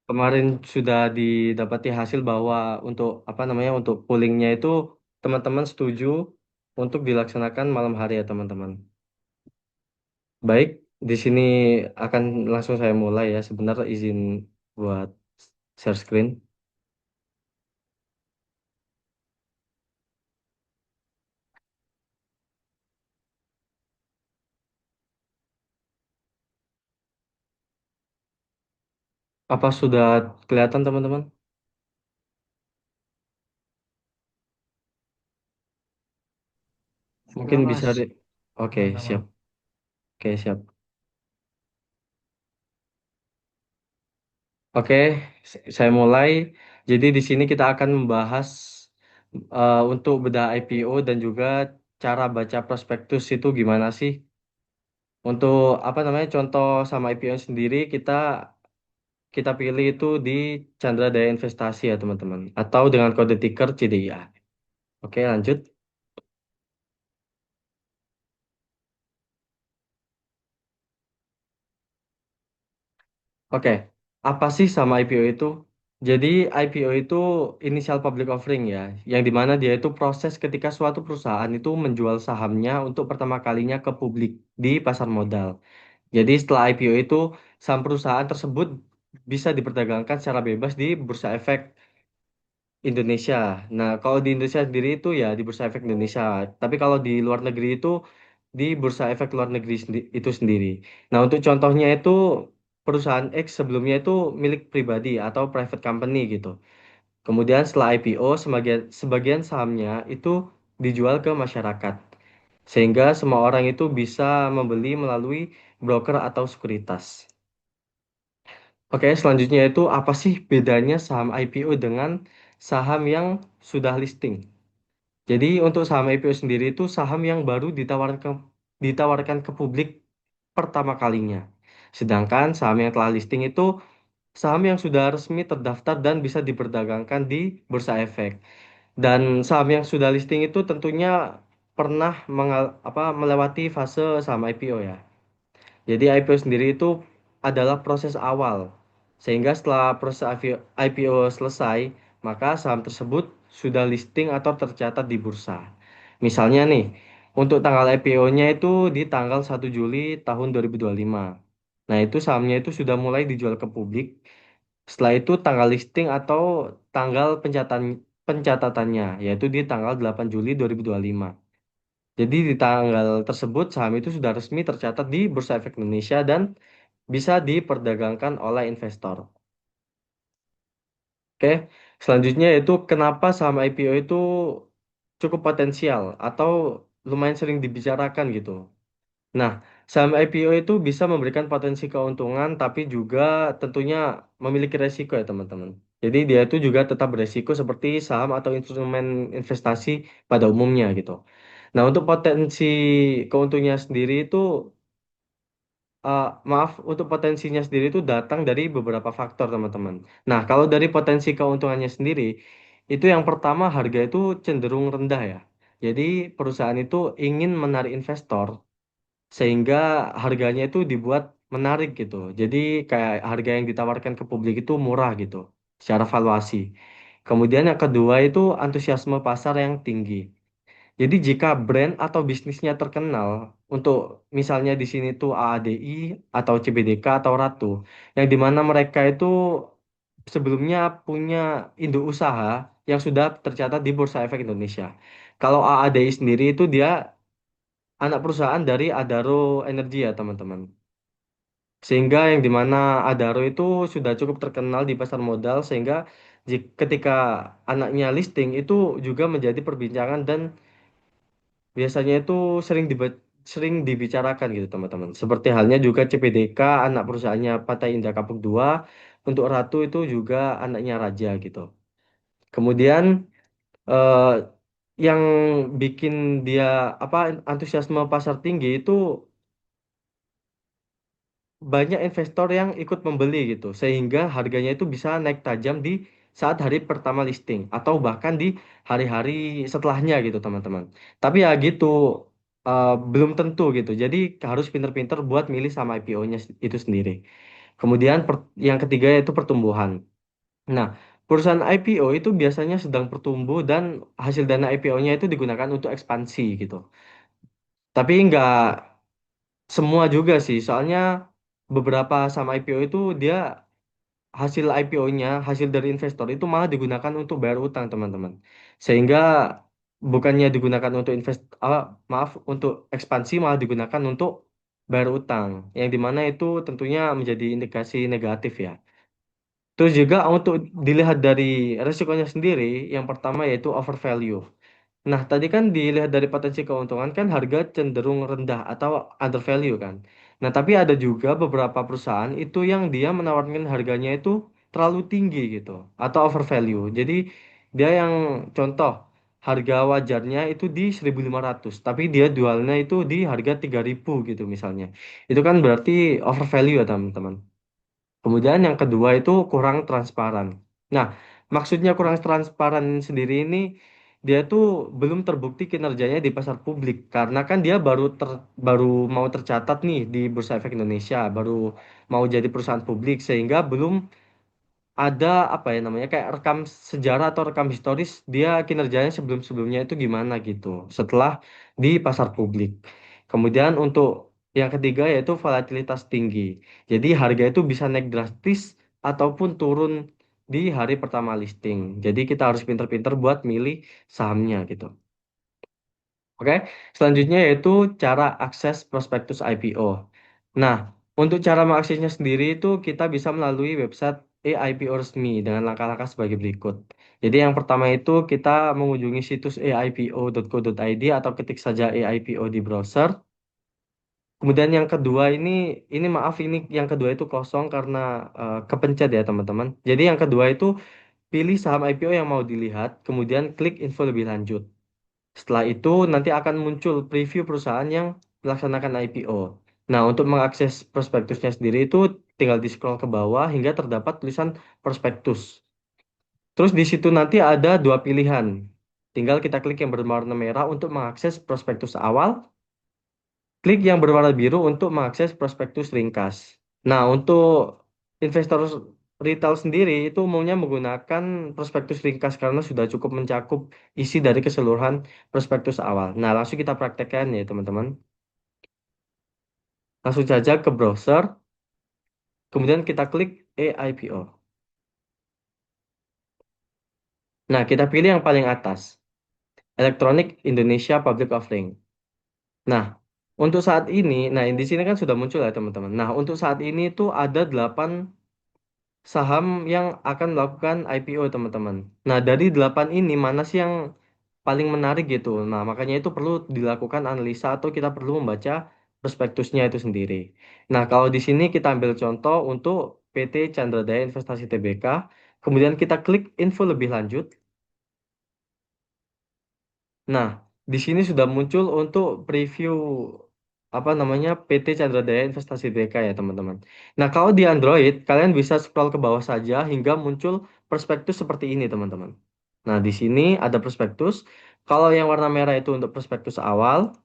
Kemarin sudah didapati hasil bahwa untuk apa namanya untuk pollingnya itu teman-teman setuju untuk dilaksanakan malam hari ya teman-teman. Baik, di sini akan langsung saya mulai ya. Sebentar izin buat share screen. Apa sudah kelihatan teman-teman? Sudah Mungkin bisa Mas, di... Oke, teman-teman. siap. Oke, siap. Oke, saya mulai. Jadi di sini kita akan membahas untuk bedah IPO dan juga cara baca prospektus itu gimana sih? Untuk apa namanya contoh sama IPO sendiri kita kita pilih itu di Chandra Daya Investasi ya teman-teman, atau dengan kode ticker CDIA. Oke, lanjut. Oke, apa sih sama IPO itu? Jadi IPO itu initial public offering ya, yang dimana dia itu proses ketika suatu perusahaan itu menjual sahamnya untuk pertama kalinya ke publik di pasar modal. Jadi setelah IPO itu saham perusahaan tersebut bisa diperdagangkan secara bebas di Bursa Efek Indonesia. Nah, kalau di Indonesia sendiri itu ya di Bursa Efek Indonesia. Tapi kalau di luar negeri itu di Bursa Efek luar negeri itu sendiri. Nah, untuk contohnya itu perusahaan X sebelumnya itu milik pribadi atau private company gitu. Kemudian setelah IPO sebagian sebagian sahamnya itu dijual ke masyarakat. Sehingga semua orang itu bisa membeli melalui broker atau sekuritas. Oke, selanjutnya itu apa sih bedanya saham IPO dengan saham yang sudah listing? Jadi untuk saham IPO sendiri itu saham yang baru ditawarkan ke publik pertama kalinya. Sedangkan saham yang telah listing itu saham yang sudah resmi terdaftar dan bisa diperdagangkan di Bursa Efek. Dan saham yang sudah listing itu tentunya pernah melewati fase saham IPO ya. Jadi IPO sendiri itu adalah proses awal. Sehingga setelah proses IPO selesai, maka saham tersebut sudah listing atau tercatat di bursa. Misalnya nih, untuk tanggal IPO-nya itu di tanggal 1 Juli tahun 2025. Nah, itu sahamnya itu sudah mulai dijual ke publik. Setelah itu tanggal listing atau tanggal pencatatannya, yaitu di tanggal 8 Juli 2025. Jadi di tanggal tersebut saham itu sudah resmi tercatat di Bursa Efek Indonesia dan bisa diperdagangkan oleh investor. Oke, selanjutnya yaitu kenapa saham IPO itu cukup potensial atau lumayan sering dibicarakan gitu. Nah, saham IPO itu bisa memberikan potensi keuntungan tapi juga tentunya memiliki resiko ya teman-teman. Jadi dia itu juga tetap beresiko seperti saham atau instrumen investasi pada umumnya gitu. Nah, untuk potensi keuntungannya sendiri itu eh, maaf, untuk potensinya sendiri itu datang dari beberapa faktor, teman-teman. Nah, kalau dari potensi keuntungannya sendiri, itu yang pertama harga itu cenderung rendah ya. Jadi perusahaan itu ingin menarik investor sehingga harganya itu dibuat menarik gitu. Jadi kayak harga yang ditawarkan ke publik itu murah gitu secara valuasi. Kemudian yang kedua itu antusiasme pasar yang tinggi. Jadi jika brand atau bisnisnya terkenal untuk misalnya di sini tuh AADI atau CBDK atau Ratu, yang dimana mereka itu sebelumnya punya induk usaha yang sudah tercatat di Bursa Efek Indonesia. Kalau AADI sendiri itu dia anak perusahaan dari Adaro Energi ya teman-teman. Sehingga yang dimana Adaro itu sudah cukup terkenal di pasar modal sehingga ketika anaknya listing itu juga menjadi perbincangan dan biasanya itu sering dibicarakan gitu teman-teman. Seperti halnya juga CPDK, anak perusahaannya Partai Indah Kapuk 2, untuk Ratu itu juga anaknya Raja gitu. Kemudian eh, yang bikin dia apa antusiasme pasar tinggi itu banyak investor yang ikut membeli gitu, sehingga harganya itu bisa naik tajam di saat hari pertama listing atau bahkan di hari-hari setelahnya gitu teman-teman. Tapi ya gitu, belum tentu gitu. Jadi harus pinter-pinter buat milih sama IPO-nya itu sendiri. Kemudian yang ketiga yaitu pertumbuhan. Nah, perusahaan IPO itu biasanya sedang bertumbuh dan hasil dana IPO-nya itu digunakan untuk ekspansi gitu. Tapi nggak semua juga sih, soalnya beberapa saham IPO itu dia hasil IPO-nya, hasil dari investor itu malah digunakan untuk bayar utang teman-teman. Sehingga bukannya digunakan untuk maaf, untuk ekspansi malah digunakan untuk bayar utang. Yang dimana itu tentunya menjadi indikasi negatif ya. Terus juga untuk dilihat dari resikonya sendiri, yang pertama yaitu overvalue. Nah, tadi kan dilihat dari potensi keuntungan kan harga cenderung rendah atau undervalue kan. Nah, tapi ada juga beberapa perusahaan itu yang dia menawarkan harganya itu terlalu tinggi gitu atau overvalue. Jadi dia yang contoh harga wajarnya itu di 1.500, tapi dia jualnya itu di harga 3.000 gitu misalnya. Itu kan berarti overvalue ya teman-teman. Kemudian yang kedua itu kurang transparan. Nah, maksudnya kurang transparan sendiri ini dia tuh belum terbukti kinerjanya di pasar publik karena kan dia baru mau tercatat nih di Bursa Efek Indonesia, baru mau jadi perusahaan publik sehingga belum ada apa ya namanya kayak rekam sejarah atau rekam historis dia kinerjanya sebelum-sebelumnya itu gimana gitu setelah di pasar publik. Kemudian untuk yang ketiga yaitu volatilitas tinggi. Jadi harga itu bisa naik drastis ataupun turun di hari pertama listing. Jadi kita harus pinter-pinter buat milih sahamnya gitu. Oke, selanjutnya yaitu cara akses prospektus IPO. Nah, untuk cara mengaksesnya sendiri itu kita bisa melalui website eIPO resmi dengan langkah-langkah sebagai berikut. Jadi yang pertama itu kita mengunjungi situs eipo.co.id atau ketik saja eIPO di browser. Kemudian yang kedua ini maaf ini yang kedua itu kosong karena kepencet ya teman-teman. Jadi yang kedua itu pilih saham IPO yang mau dilihat, kemudian klik info lebih lanjut. Setelah itu nanti akan muncul preview perusahaan yang melaksanakan IPO. Nah, untuk mengakses prospektusnya sendiri itu tinggal di scroll ke bawah hingga terdapat tulisan prospektus. Terus di situ nanti ada dua pilihan. Tinggal kita klik yang berwarna merah untuk mengakses prospektus awal, klik yang berwarna biru untuk mengakses prospektus ringkas. Nah, untuk investor retail sendiri itu umumnya menggunakan prospektus ringkas karena sudah cukup mencakup isi dari keseluruhan prospektus awal. Nah, langsung kita praktekkan ya, teman-teman. Langsung saja ke browser, kemudian kita klik eIPO. Nah, kita pilih yang paling atas, Electronic Indonesia Public Offering. Nah, untuk saat ini, nah di sini kan sudah muncul ya, teman-teman. Nah, untuk saat ini tuh ada 8 saham yang akan melakukan IPO teman-teman. Nah, dari 8 ini mana sih yang paling menarik gitu. Nah, makanya itu perlu dilakukan analisa atau kita perlu membaca prospektusnya itu sendiri. Nah, kalau di sini kita ambil contoh untuk PT Chandra Daya Investasi Tbk, kemudian kita klik info lebih lanjut. Nah, di sini sudah muncul untuk preview apa namanya PT Chandra Daya Investasi Tbk ya teman-teman. Nah, kalau di Android kalian bisa scroll ke bawah saja hingga muncul prospektus seperti ini teman-teman. Nah, di sini ada prospektus. Kalau yang warna merah itu untuk prospektus awal.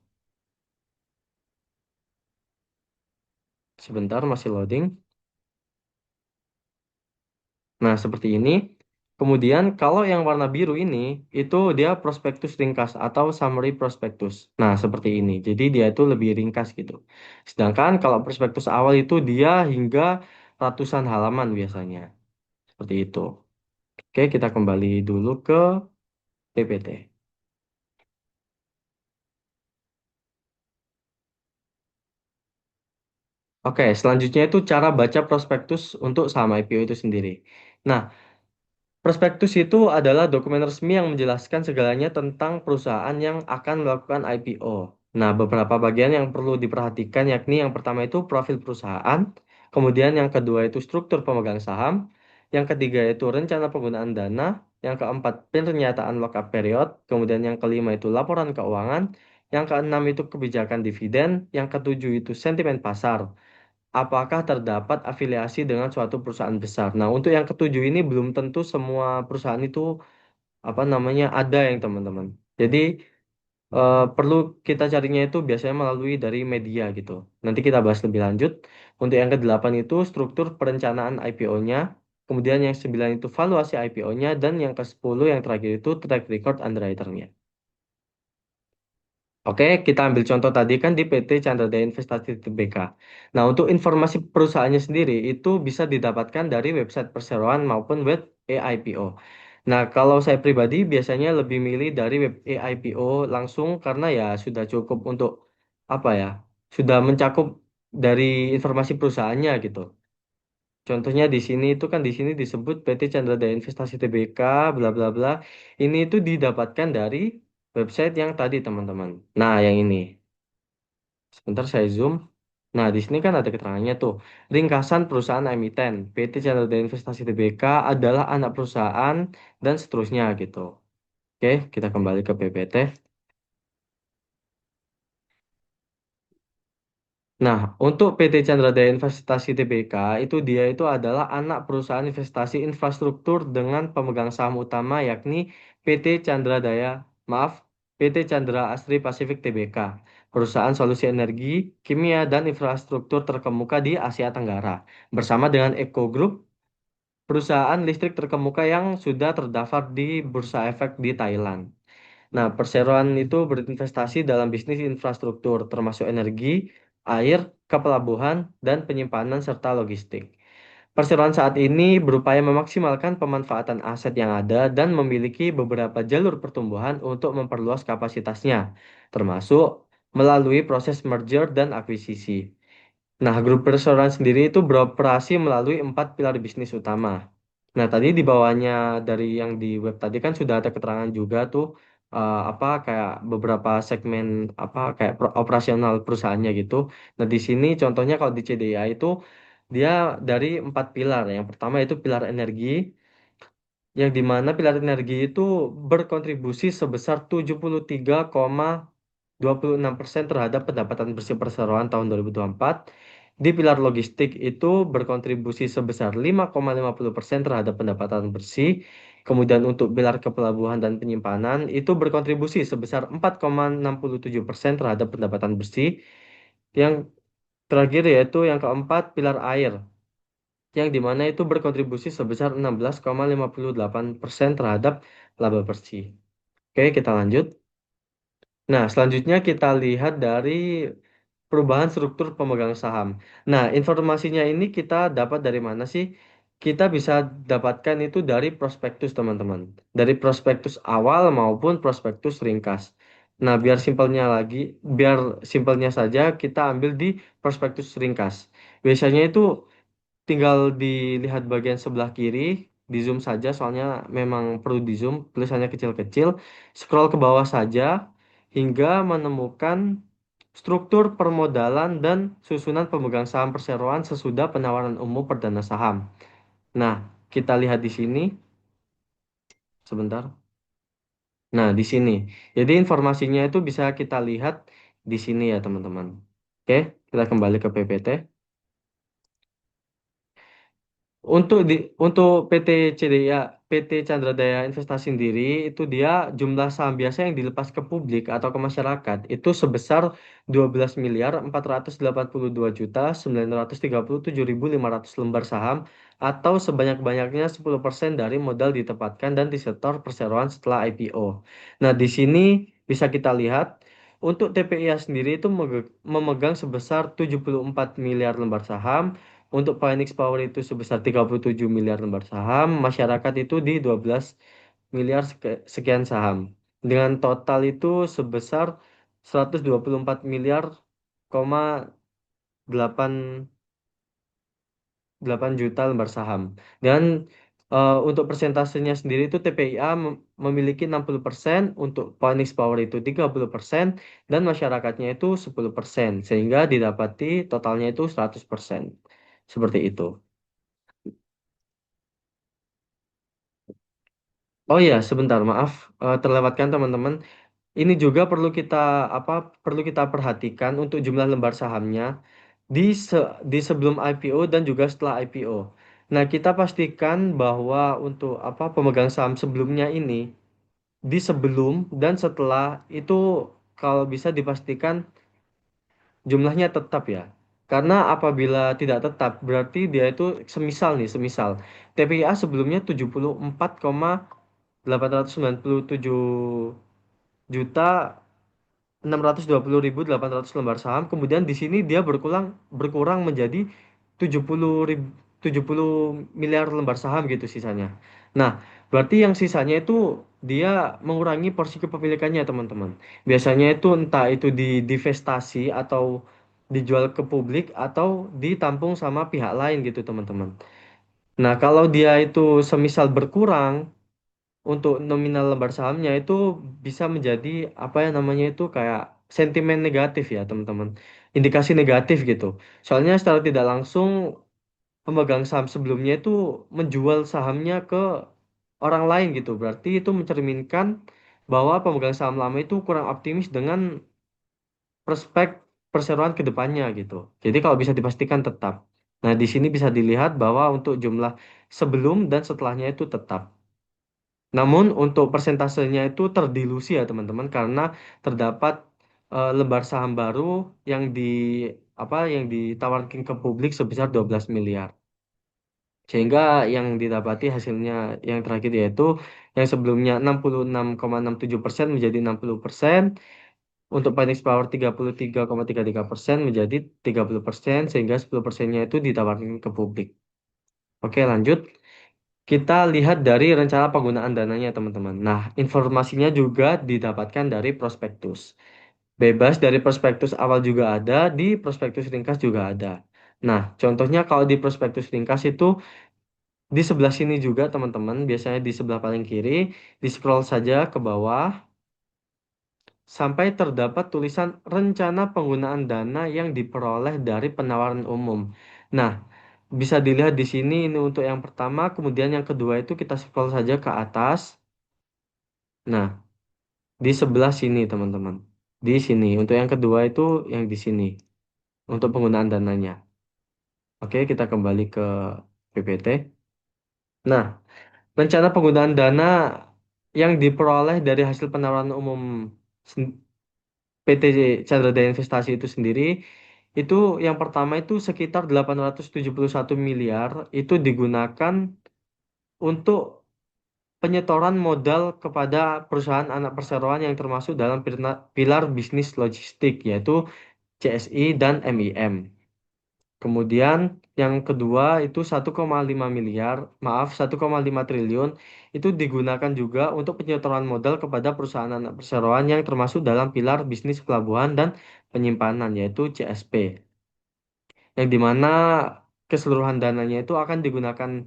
Sebentar masih loading. Nah, seperti ini. Kemudian kalau yang warna biru ini itu dia prospektus ringkas atau summary prospektus. Nah, seperti ini. Jadi dia itu lebih ringkas gitu. Sedangkan kalau prospektus awal itu dia hingga ratusan halaman biasanya. Seperti itu. Oke, kita kembali dulu ke PPT. Oke, selanjutnya itu cara baca prospektus untuk saham IPO itu sendiri. Nah, prospektus itu adalah dokumen resmi yang menjelaskan segalanya tentang perusahaan yang akan melakukan IPO. Nah, beberapa bagian yang perlu diperhatikan yakni yang pertama itu profil perusahaan, kemudian yang kedua itu struktur pemegang saham, yang ketiga itu rencana penggunaan dana, yang keempat pernyataan lock-up period, kemudian yang kelima itu laporan keuangan, yang keenam itu kebijakan dividen, yang ketujuh itu sentimen pasar, apakah terdapat afiliasi dengan suatu perusahaan besar. Nah, untuk yang ketujuh ini belum tentu semua perusahaan itu apa namanya ada yang teman-teman. Jadi perlu kita carinya itu biasanya melalui dari media gitu. Nanti kita bahas lebih lanjut. Untuk yang kedelapan itu struktur perencanaan IPO-nya. Kemudian yang sembilan itu valuasi IPO-nya. Dan yang ke-10 yang terakhir itu track record underwriter-nya. Oke, kita ambil contoh tadi kan di PT Chandra Daya Investasi Tbk. Nah, untuk informasi perusahaannya sendiri itu bisa didapatkan dari website perseroan maupun web EIPO. Nah, kalau saya pribadi biasanya lebih milih dari web EIPO langsung karena ya sudah cukup untuk apa ya? Sudah mencakup dari informasi perusahaannya gitu. Contohnya di sini itu kan di sini disebut PT Chandra Daya Investasi Tbk bla bla bla. Ini itu didapatkan dari website yang tadi teman-teman. Nah, yang ini. Sebentar saya zoom. Nah, di sini kan ada keterangannya tuh. Ringkasan perusahaan emiten. PT Chandra Daya Investasi Tbk adalah anak perusahaan dan seterusnya gitu. Oke, kita kembali ke PPT. Nah, untuk PT Chandra Daya Investasi Tbk itu dia itu adalah anak perusahaan investasi infrastruktur dengan pemegang saham utama yakni PT Chandra Daya, maaf, PT Chandra Asri Pasifik Tbk, perusahaan solusi energi, kimia dan infrastruktur terkemuka di Asia Tenggara, bersama dengan Eco Group, perusahaan listrik terkemuka yang sudah terdaftar di Bursa Efek di Thailand. Nah, perseroan itu berinvestasi dalam bisnis infrastruktur, termasuk energi, air, kepelabuhan, dan penyimpanan serta logistik. Perseroan saat ini berupaya memaksimalkan pemanfaatan aset yang ada dan memiliki beberapa jalur pertumbuhan untuk memperluas kapasitasnya, termasuk melalui proses merger dan akuisisi. Nah, grup perseroan sendiri itu beroperasi melalui 4 pilar bisnis utama. Nah, tadi di bawahnya dari yang di web tadi kan sudah ada keterangan juga tuh apa kayak beberapa segmen apa kayak operasional perusahaannya gitu. Nah, di sini contohnya kalau di CDA itu dia dari 4 pilar. Yang pertama itu pilar energi, yang dimana pilar energi itu berkontribusi sebesar 73,26% terhadap pendapatan bersih perseroan tahun 2024. Di pilar logistik itu berkontribusi sebesar 5,50% terhadap pendapatan bersih. Kemudian untuk pilar kepelabuhan dan penyimpanan itu berkontribusi sebesar 4,67% terhadap pendapatan bersih. Yang terakhir yaitu yang keempat pilar air, yang dimana itu berkontribusi sebesar 16,58% terhadap laba bersih. Oke, kita lanjut. Nah, selanjutnya kita lihat dari perubahan struktur pemegang saham. Nah, informasinya ini kita dapat dari mana sih? Kita bisa dapatkan itu dari prospektus, teman-teman. Dari prospektus awal maupun prospektus ringkas. Nah, biar simpelnya saja kita ambil di prospektus ringkas. Biasanya itu tinggal dilihat bagian sebelah kiri, di zoom saja soalnya memang perlu di zoom, tulisannya kecil-kecil. Scroll ke bawah saja hingga menemukan struktur permodalan dan susunan pemegang saham perseroan sesudah penawaran umum perdana saham. Nah, kita lihat di sini sebentar. Nah, di sini. Jadi informasinya itu bisa kita lihat di sini ya, teman-teman. Oke, kita kembali ke PPT. Untuk PT CDA, PT Chandra Daya Investasi sendiri itu dia jumlah saham biasa yang dilepas ke publik atau ke masyarakat itu sebesar 12.482.937.500 lembar saham atau sebanyak-banyaknya 10% dari modal ditempatkan dan disetor perseroan setelah IPO. Nah, di sini bisa kita lihat untuk TPIA sendiri itu memegang sebesar 74 miliar lembar saham. Untuk Phoenix Power itu sebesar 37 miliar lembar saham, masyarakat itu di 12 miliar sekian saham. Dengan total itu sebesar 124 miliar, 8 8 juta lembar saham. Dan untuk persentasenya sendiri itu TPIA memiliki 60%, untuk Phoenix Power itu 30%, dan masyarakatnya itu 10%, sehingga didapati totalnya itu 100%. Seperti itu. Oh iya, sebentar, maaf, terlewatkan teman-teman. Ini juga perlu kita perhatikan untuk jumlah lembar sahamnya di di sebelum IPO dan juga setelah IPO. Nah, kita pastikan bahwa untuk pemegang saham sebelumnya ini di sebelum dan setelah itu kalau bisa dipastikan jumlahnya tetap ya. Karena apabila tidak tetap, berarti dia itu semisal nih, semisal TPIA sebelumnya 74,897 juta 620.800 lembar saham. Kemudian di sini dia berkurang berkurang menjadi 70.000 70 miliar lembar saham gitu sisanya. Nah, berarti yang sisanya itu dia mengurangi porsi kepemilikannya, teman-teman. Biasanya itu entah itu divestasi atau dijual ke publik atau ditampung sama pihak lain gitu, teman-teman. Nah, kalau dia itu semisal berkurang untuk nominal lembar sahamnya itu bisa menjadi apa ya namanya itu kayak sentimen negatif ya teman-teman, indikasi negatif gitu. Soalnya secara tidak langsung pemegang saham sebelumnya itu menjual sahamnya ke orang lain gitu, berarti itu mencerminkan bahwa pemegang saham lama itu kurang optimis dengan prospek perseroan ke depannya gitu. Jadi kalau bisa dipastikan tetap. Nah, di sini bisa dilihat bahwa untuk jumlah sebelum dan setelahnya itu tetap. Namun untuk persentasenya itu terdilusi ya teman-teman karena terdapat lembar saham baru yang yang ditawarkan ke publik sebesar 12 miliar. Sehingga yang didapati hasilnya yang terakhir yaitu yang sebelumnya 66,67% menjadi 60%, untuk Phoenix Power 33,33% menjadi 30%, sehingga 10%-nya itu ditawarkan ke publik. Oke, lanjut. Kita lihat dari rencana penggunaan dananya, teman-teman. Nah, informasinya juga didapatkan dari prospektus. Bebas dari prospektus awal juga ada, di prospektus ringkas juga ada. Nah, contohnya kalau di prospektus ringkas itu di sebelah sini juga, teman-teman, biasanya di sebelah paling kiri, di scroll saja ke bawah sampai terdapat tulisan rencana penggunaan dana yang diperoleh dari penawaran umum. Nah, bisa dilihat di sini ini untuk yang pertama, kemudian yang kedua itu kita scroll saja ke atas. Nah, di sebelah sini teman-teman. Di sini. Untuk yang kedua itu yang di sini. Untuk penggunaan dananya. Oke, kita kembali ke PPT. Nah, rencana penggunaan dana yang diperoleh dari hasil penawaran umum PT Chandra Daya Investasi itu sendiri, itu yang pertama itu sekitar 871 miliar itu digunakan untuk penyetoran modal kepada perusahaan anak perseroan yang termasuk dalam pilar bisnis logistik yaitu CSI dan MIM. Kemudian yang kedua itu 1,5 miliar, maaf 1,5 triliun itu digunakan juga untuk penyetoran modal kepada perusahaan anak perseroan yang termasuk dalam pilar bisnis pelabuhan dan penyimpanan yaitu CSP. Yang dimana keseluruhan dananya itu akan digunakan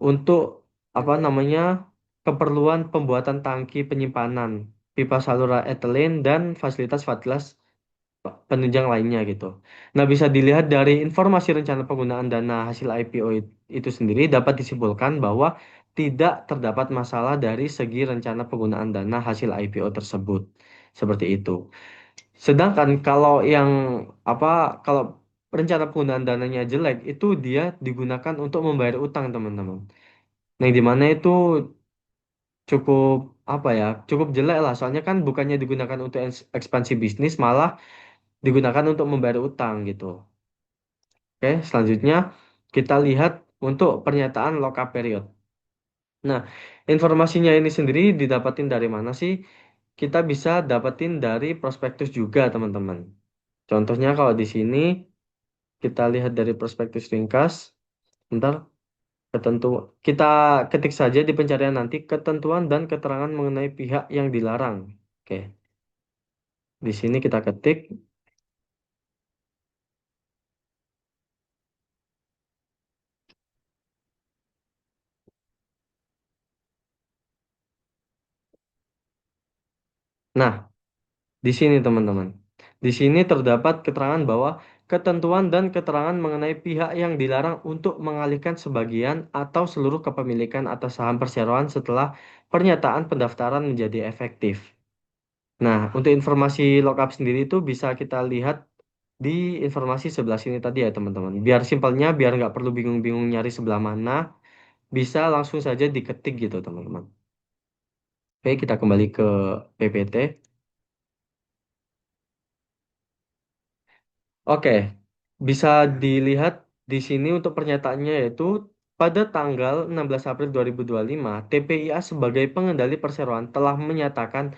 untuk apa namanya keperluan pembuatan tangki penyimpanan, pipa saluran ethylene dan fasilitas penunjang lainnya gitu. Nah, bisa dilihat dari informasi rencana penggunaan dana hasil IPO itu sendiri dapat disimpulkan bahwa tidak terdapat masalah dari segi rencana penggunaan dana hasil IPO tersebut. Seperti itu. Sedangkan kalau yang apa kalau rencana penggunaan dananya jelek itu dia digunakan untuk membayar utang, teman-teman. Nah, yang dimana itu cukup apa ya? Cukup jelek lah. Soalnya kan bukannya digunakan untuk ekspansi bisnis, malah digunakan untuk membayar utang gitu. Oke, selanjutnya kita lihat untuk pernyataan lock-up period. Nah, informasinya ini sendiri didapatin dari mana sih? Kita bisa dapetin dari prospektus juga, teman-teman. Contohnya kalau di sini kita lihat dari prospektus ringkas, bentar, ketentu kita ketik saja di pencarian nanti ketentuan dan keterangan mengenai pihak yang dilarang. Oke, di sini kita ketik. Nah, di sini teman-teman. Di sini terdapat keterangan bahwa ketentuan dan keterangan mengenai pihak yang dilarang untuk mengalihkan sebagian atau seluruh kepemilikan atas saham perseroan setelah pernyataan pendaftaran menjadi efektif. Nah, untuk informasi lockup sendiri itu bisa kita lihat di informasi sebelah sini tadi ya teman-teman. Biar simpelnya, biar nggak perlu bingung-bingung nyari sebelah mana, bisa langsung saja diketik gitu teman-teman. Oke, kita kembali ke PPT. Oke, bisa dilihat di sini untuk pernyataannya yaitu pada tanggal 16 April 2025, TPIA sebagai pengendali perseroan telah menyatakan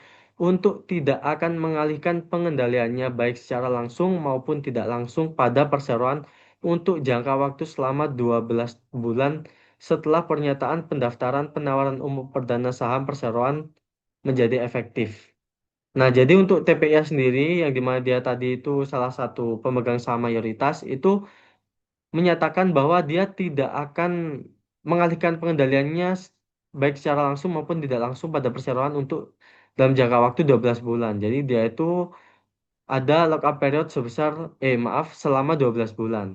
untuk tidak akan mengalihkan pengendaliannya baik secara langsung maupun tidak langsung pada perseroan untuk jangka waktu selama 12 bulan setelah pernyataan pendaftaran penawaran umum perdana saham perseroan menjadi efektif. Nah, jadi untuk TPIA sendiri yang di mana dia tadi itu salah satu pemegang saham mayoritas itu menyatakan bahwa dia tidak akan mengalihkan pengendaliannya baik secara langsung maupun tidak langsung pada perseroan untuk dalam jangka waktu 12 bulan. Jadi dia itu ada lockup period sebesar maaf selama 12 bulan.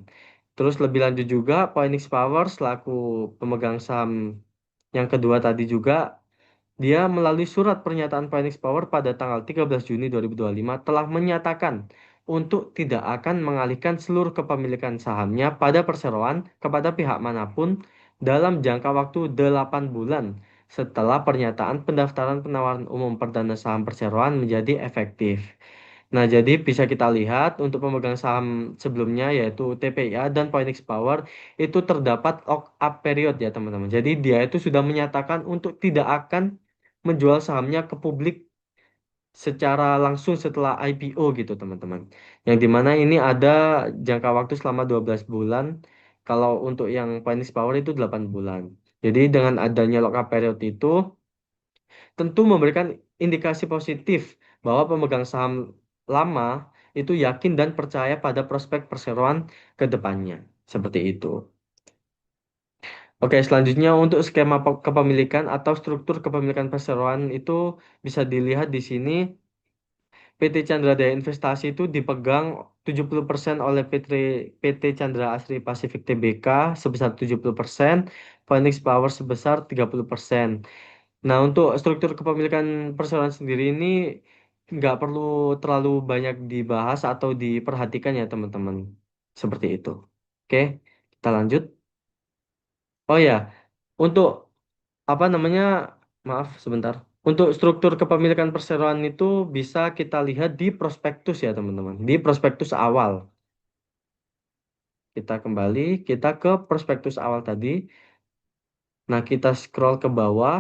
Terus lebih lanjut juga Phoenix Power selaku pemegang saham yang kedua tadi juga dia melalui surat pernyataan Phoenix Power pada tanggal 13 Juni 2025 telah menyatakan untuk tidak akan mengalihkan seluruh kepemilikan sahamnya pada perseroan kepada pihak manapun dalam jangka waktu 8 bulan setelah pernyataan pendaftaran penawaran umum perdana saham perseroan menjadi efektif. Nah, jadi bisa kita lihat untuk pemegang saham sebelumnya yaitu TPIA dan Phoenix Power itu terdapat lock-up period ya teman-teman. Jadi dia itu sudah menyatakan untuk tidak akan menjual sahamnya ke publik secara langsung setelah IPO gitu teman-teman. Yang dimana ini ada jangka waktu selama 12 bulan. Kalau untuk yang Phoenix Power itu 8 bulan. Jadi dengan adanya lock-up period itu tentu memberikan indikasi positif bahwa pemegang saham lama itu yakin dan percaya pada prospek perseroan ke depannya. Seperti itu. Oke, selanjutnya untuk skema kepemilikan atau struktur kepemilikan perseroan itu bisa dilihat di sini. PT Chandra Daya Investasi itu dipegang 70% oleh PT Chandra Asri Pasifik Tbk sebesar 70%, Phoenix Power sebesar 30%. Nah, untuk struktur kepemilikan perseroan sendiri ini nggak perlu terlalu banyak dibahas atau diperhatikan ya teman-teman. Seperti itu. Oke, kita lanjut. Oh ya, untuk apa namanya? Maaf sebentar. Untuk struktur kepemilikan perseroan itu bisa kita lihat di prospektus ya teman-teman. Di prospektus awal. Kita kembali, kita ke prospektus awal tadi. Nah, kita scroll ke bawah,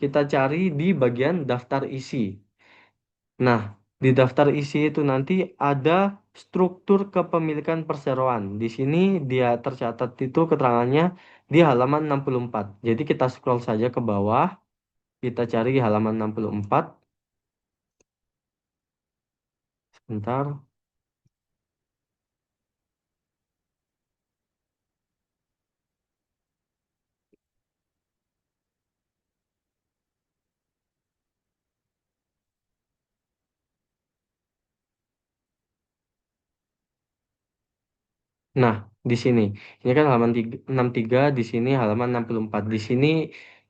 kita cari di bagian daftar isi. Nah, di daftar isi itu nanti ada struktur kepemilikan perseroan. Di sini dia tercatat itu keterangannya di halaman 64. Jadi kita scroll saja ke bawah, kita cari di halaman 64. Sebentar. Nah, di sini. Ini kan halaman 63, di sini halaman 64. Di sini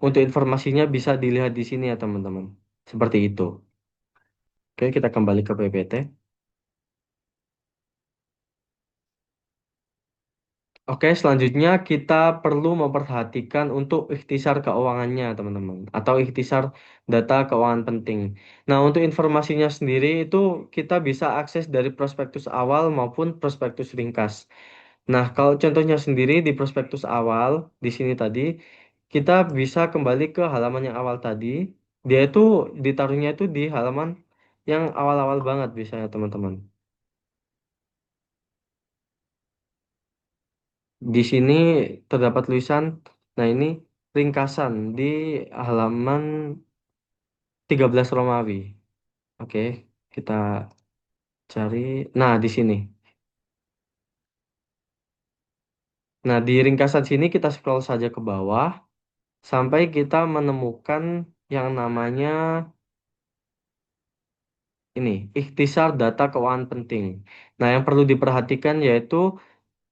untuk informasinya bisa dilihat di sini ya teman-teman. Seperti itu. Oke, kita kembali ke PPT. Oke, selanjutnya kita perlu memperhatikan untuk ikhtisar keuangannya, teman-teman, atau ikhtisar data keuangan penting. Nah, untuk informasinya sendiri itu kita bisa akses dari prospektus awal maupun prospektus ringkas. Nah, kalau contohnya sendiri di prospektus awal di sini tadi, kita bisa kembali ke halaman yang awal tadi. Dia itu ditaruhnya itu di halaman yang awal-awal banget biasanya, teman-teman. Di sini terdapat tulisan, nah ini ringkasan di halaman 13 Romawi. Oke, kita cari. Nah, di sini. Nah, di ringkasan sini kita scroll saja ke bawah sampai kita menemukan yang namanya ini, ikhtisar data keuangan penting. Nah, yang perlu diperhatikan yaitu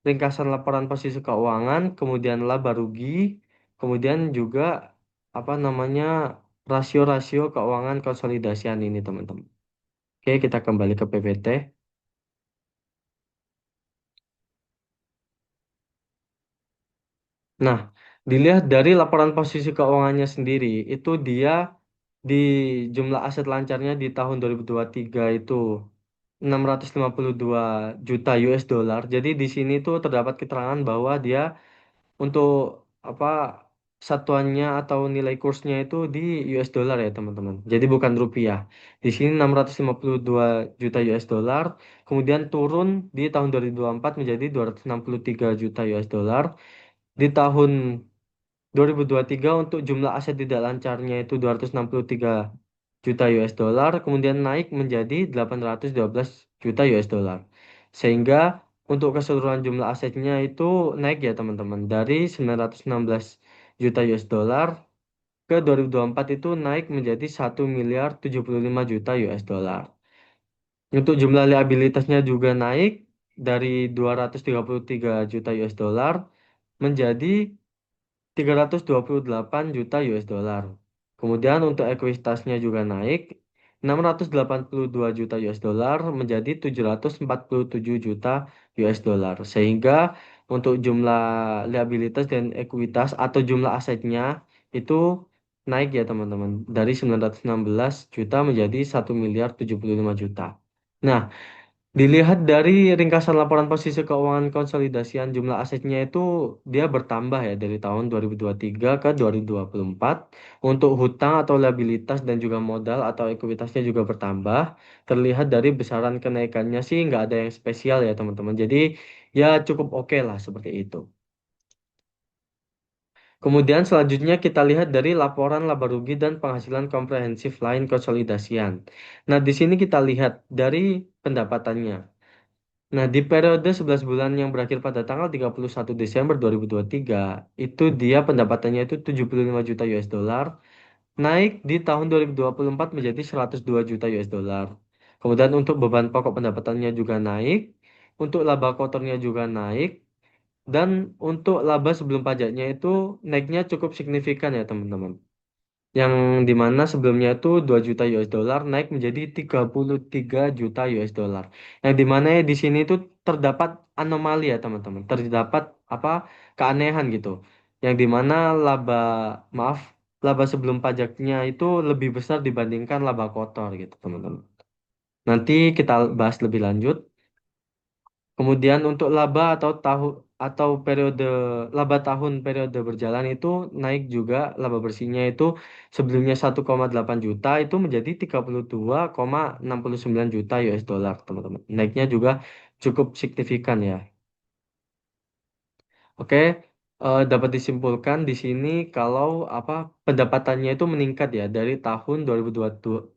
ringkasan laporan posisi keuangan, kemudian laba rugi, kemudian juga apa namanya rasio-rasio keuangan konsolidasian ini teman-teman. Oke, kita kembali ke PPT. Nah, dilihat dari laporan posisi keuangannya sendiri, itu dia di jumlah aset lancarnya di tahun 2023 itu 652 juta US dollar. Jadi di sini tuh terdapat keterangan bahwa dia untuk apa satuannya atau nilai kursnya itu di US dollar ya teman-teman. Jadi bukan rupiah. Di sini 652 juta US dollar, kemudian turun di tahun 2024 menjadi 263 juta US dollar. Di tahun 2023 untuk jumlah aset tidak lancarnya itu 263 juta US dollar, kemudian naik menjadi 812 juta US dollar. Sehingga untuk keseluruhan jumlah asetnya itu naik ya teman-teman dari 916 juta US dollar ke 2024 itu naik menjadi 1 miliar 75 juta US dollar. Untuk jumlah liabilitasnya juga naik dari 233 juta US dollar menjadi 328 juta US dollar. Kemudian untuk ekuitasnya juga naik 682 juta US dollar menjadi 747 juta US dollar. Sehingga untuk jumlah liabilitas dan ekuitas atau jumlah asetnya itu naik ya teman-teman dari 916 juta menjadi 1 miliar 75 juta. Nah, dilihat dari ringkasan laporan posisi keuangan konsolidasian jumlah asetnya itu dia bertambah ya dari tahun 2023 ke 2024. Untuk hutang atau liabilitas dan juga modal atau ekuitasnya juga bertambah. Terlihat dari besaran kenaikannya sih nggak ada yang spesial ya teman-teman. Jadi ya cukup oke lah seperti itu. Kemudian selanjutnya kita lihat dari laporan laba rugi dan penghasilan komprehensif lain konsolidasian. Nah, di sini kita lihat dari pendapatannya. Nah, di periode 11 bulan yang berakhir pada tanggal 31 Desember 2023, itu dia pendapatannya itu 75 juta US dollar, naik di tahun 2024 menjadi 102 juta US dollar. Kemudian untuk beban pokok pendapatannya juga naik, untuk laba kotornya juga naik, dan untuk laba sebelum pajaknya itu naiknya cukup signifikan ya teman-teman, yang dimana sebelumnya itu 2 juta US dollar naik menjadi 33 juta US dollar. Yang dimana ya di sini itu terdapat anomali ya teman-teman. Terdapat apa keanehan gitu. Yang dimana laba maaf laba sebelum pajaknya itu lebih besar dibandingkan laba kotor gitu teman-teman. Nanti kita bahas lebih lanjut. Kemudian untuk laba atau periode laba tahun periode berjalan itu naik juga laba bersihnya itu sebelumnya 1,8 juta itu menjadi 32,69 juta US dollar teman-teman. Naiknya juga cukup signifikan ya. Oke, dapat disimpulkan di sini kalau apa pendapatannya itu meningkat ya dari tahun 2023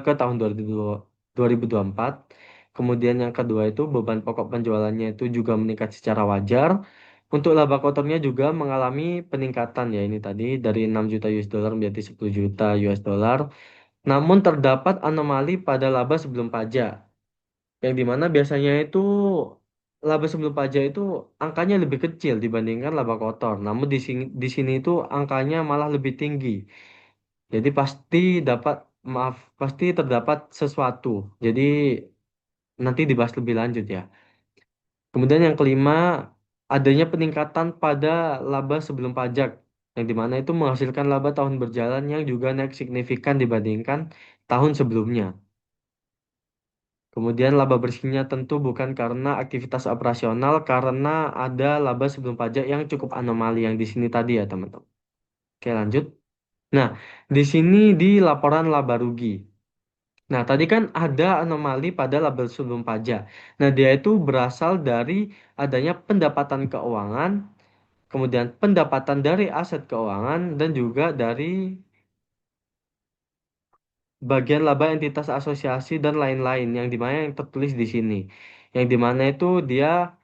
ke tahun 2024. Kemudian yang kedua itu beban pokok penjualannya itu juga meningkat secara wajar. Untuk laba kotornya juga mengalami peningkatan ya ini tadi dari 6 juta US dollar menjadi 10 juta US dollar. Namun terdapat anomali pada laba sebelum pajak yang dimana biasanya itu laba sebelum pajak itu angkanya lebih kecil dibandingkan laba kotor. Namun di sini itu angkanya malah lebih tinggi. Jadi pasti terdapat sesuatu. Jadi nanti dibahas lebih lanjut ya. Kemudian yang kelima, adanya peningkatan pada laba sebelum pajak yang dimana itu menghasilkan laba tahun berjalan yang juga naik signifikan dibandingkan tahun sebelumnya. Kemudian laba bersihnya tentu bukan karena aktivitas operasional, karena ada laba sebelum pajak yang cukup anomali yang di sini tadi ya teman-teman. Oke lanjut. Nah, di sini di laporan laba rugi. Nah, tadi kan ada anomali pada laba sebelum pajak. Nah, dia itu berasal dari adanya pendapatan keuangan, kemudian pendapatan dari aset keuangan, dan juga dari bagian laba entitas asosiasi dan lain-lain yang dimana yang tertulis di sini. Yang dimana itu dia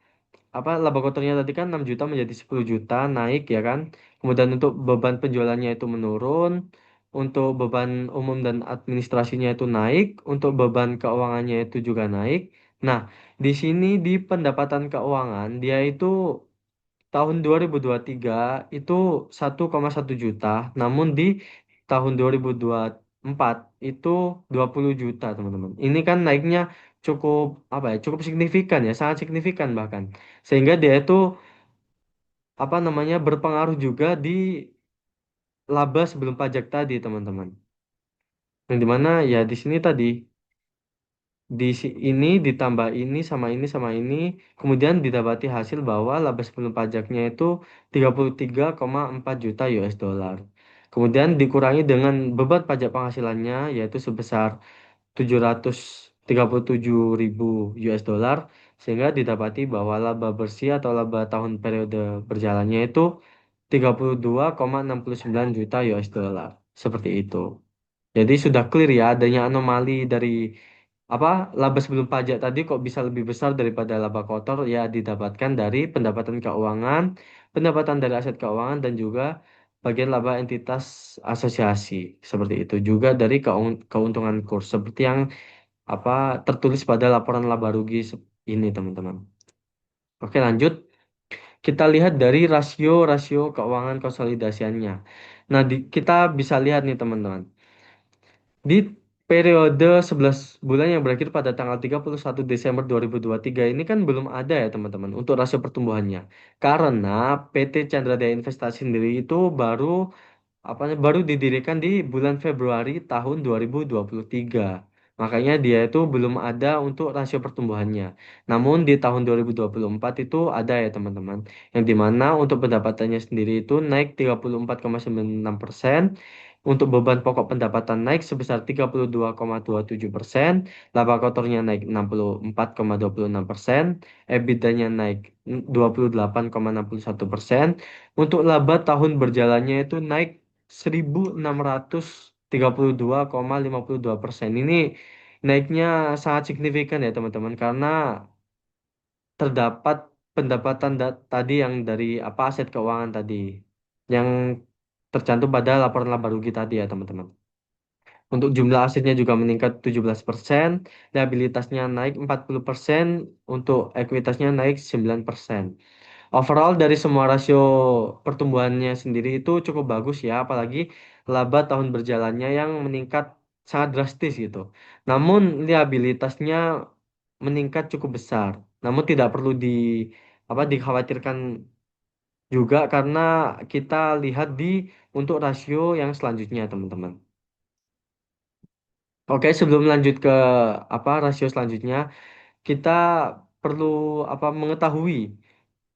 apa laba kotornya tadi kan 6 juta menjadi 10 juta naik ya kan. Kemudian untuk beban penjualannya itu menurun, untuk beban umum dan administrasinya itu naik, untuk beban keuangannya itu juga naik. Nah, di sini di pendapatan keuangan dia itu tahun 2023 itu 1,1 juta, namun di tahun 2024 itu 20 juta, teman-teman. Ini kan naiknya cukup apa ya? Cukup signifikan ya, sangat signifikan bahkan. Sehingga dia itu apa namanya berpengaruh juga di laba sebelum pajak tadi, teman-teman. Yang dimana ya di sini tadi Ini ditambah ini sama ini, kemudian didapati hasil bahwa laba sebelum pajaknya itu 33,4 juta US dollar. Kemudian dikurangi dengan beban pajak penghasilannya yaitu sebesar 737.000 US dollar, sehingga didapati bahwa laba bersih atau laba tahun periode berjalannya itu 32,69 juta US dollar. Seperti itu. Jadi sudah clear ya adanya anomali dari apa laba sebelum pajak tadi kok bisa lebih besar daripada laba kotor, ya didapatkan dari pendapatan keuangan, pendapatan dari aset keuangan, dan juga bagian laba entitas asosiasi. Seperti itu juga dari keuntungan kurs seperti yang apa tertulis pada laporan laba rugi ini, teman-teman. Oke, lanjut. Kita lihat dari rasio-rasio keuangan konsolidasiannya. Nah, kita bisa lihat nih, teman-teman. Di periode 11 bulan yang berakhir pada tanggal 31 Desember 2023 ini kan belum ada ya, teman-teman, untuk rasio pertumbuhannya. Karena PT Chandra Jaya Investasi sendiri itu baru didirikan di bulan Februari tahun 2023. Makanya dia itu belum ada untuk rasio pertumbuhannya. Namun di tahun 2024 itu ada ya, teman-teman. Yang dimana untuk pendapatannya sendiri itu naik 34,96%. Untuk beban pokok pendapatan naik sebesar 32,27%. Laba kotornya naik 64,26%. EBITDA-nya naik 28,61%. Untuk laba tahun berjalannya itu naik 1.632,52%. Ini naiknya sangat signifikan ya, teman-teman, karena terdapat pendapatan tadi yang dari apa aset keuangan tadi yang tercantum pada laporan laba rugi tadi ya, teman-teman. Untuk jumlah asetnya juga meningkat 17%, liabilitasnya naik 40%, untuk ekuitasnya naik 9%. Overall dari semua rasio pertumbuhannya sendiri itu cukup bagus ya, apalagi laba tahun berjalannya yang meningkat sangat drastis gitu. Namun liabilitasnya meningkat cukup besar. Namun tidak perlu dikhawatirkan juga karena kita lihat di untuk rasio yang selanjutnya, teman-teman. Oke, sebelum lanjut ke rasio selanjutnya, kita perlu mengetahui.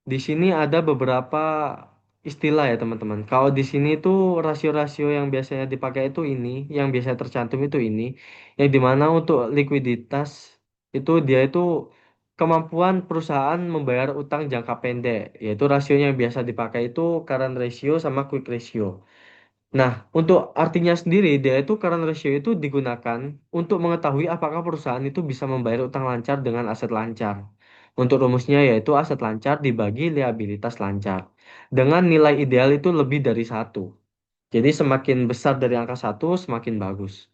Di sini ada beberapa istilah ya, teman-teman. Kalau di sini tuh rasio-rasio yang biasanya dipakai itu ini, yang biasanya tercantum itu ini, yang dimana untuk likuiditas itu dia itu kemampuan perusahaan membayar utang jangka pendek, yaitu rasionya yang biasa dipakai itu current ratio sama quick ratio. Nah, untuk artinya sendiri, dia itu current ratio itu digunakan untuk mengetahui apakah perusahaan itu bisa membayar utang lancar dengan aset lancar. Untuk rumusnya yaitu aset lancar dibagi liabilitas lancar. Dengan nilai ideal itu lebih dari satu. Jadi semakin besar dari angka satu, semakin bagus.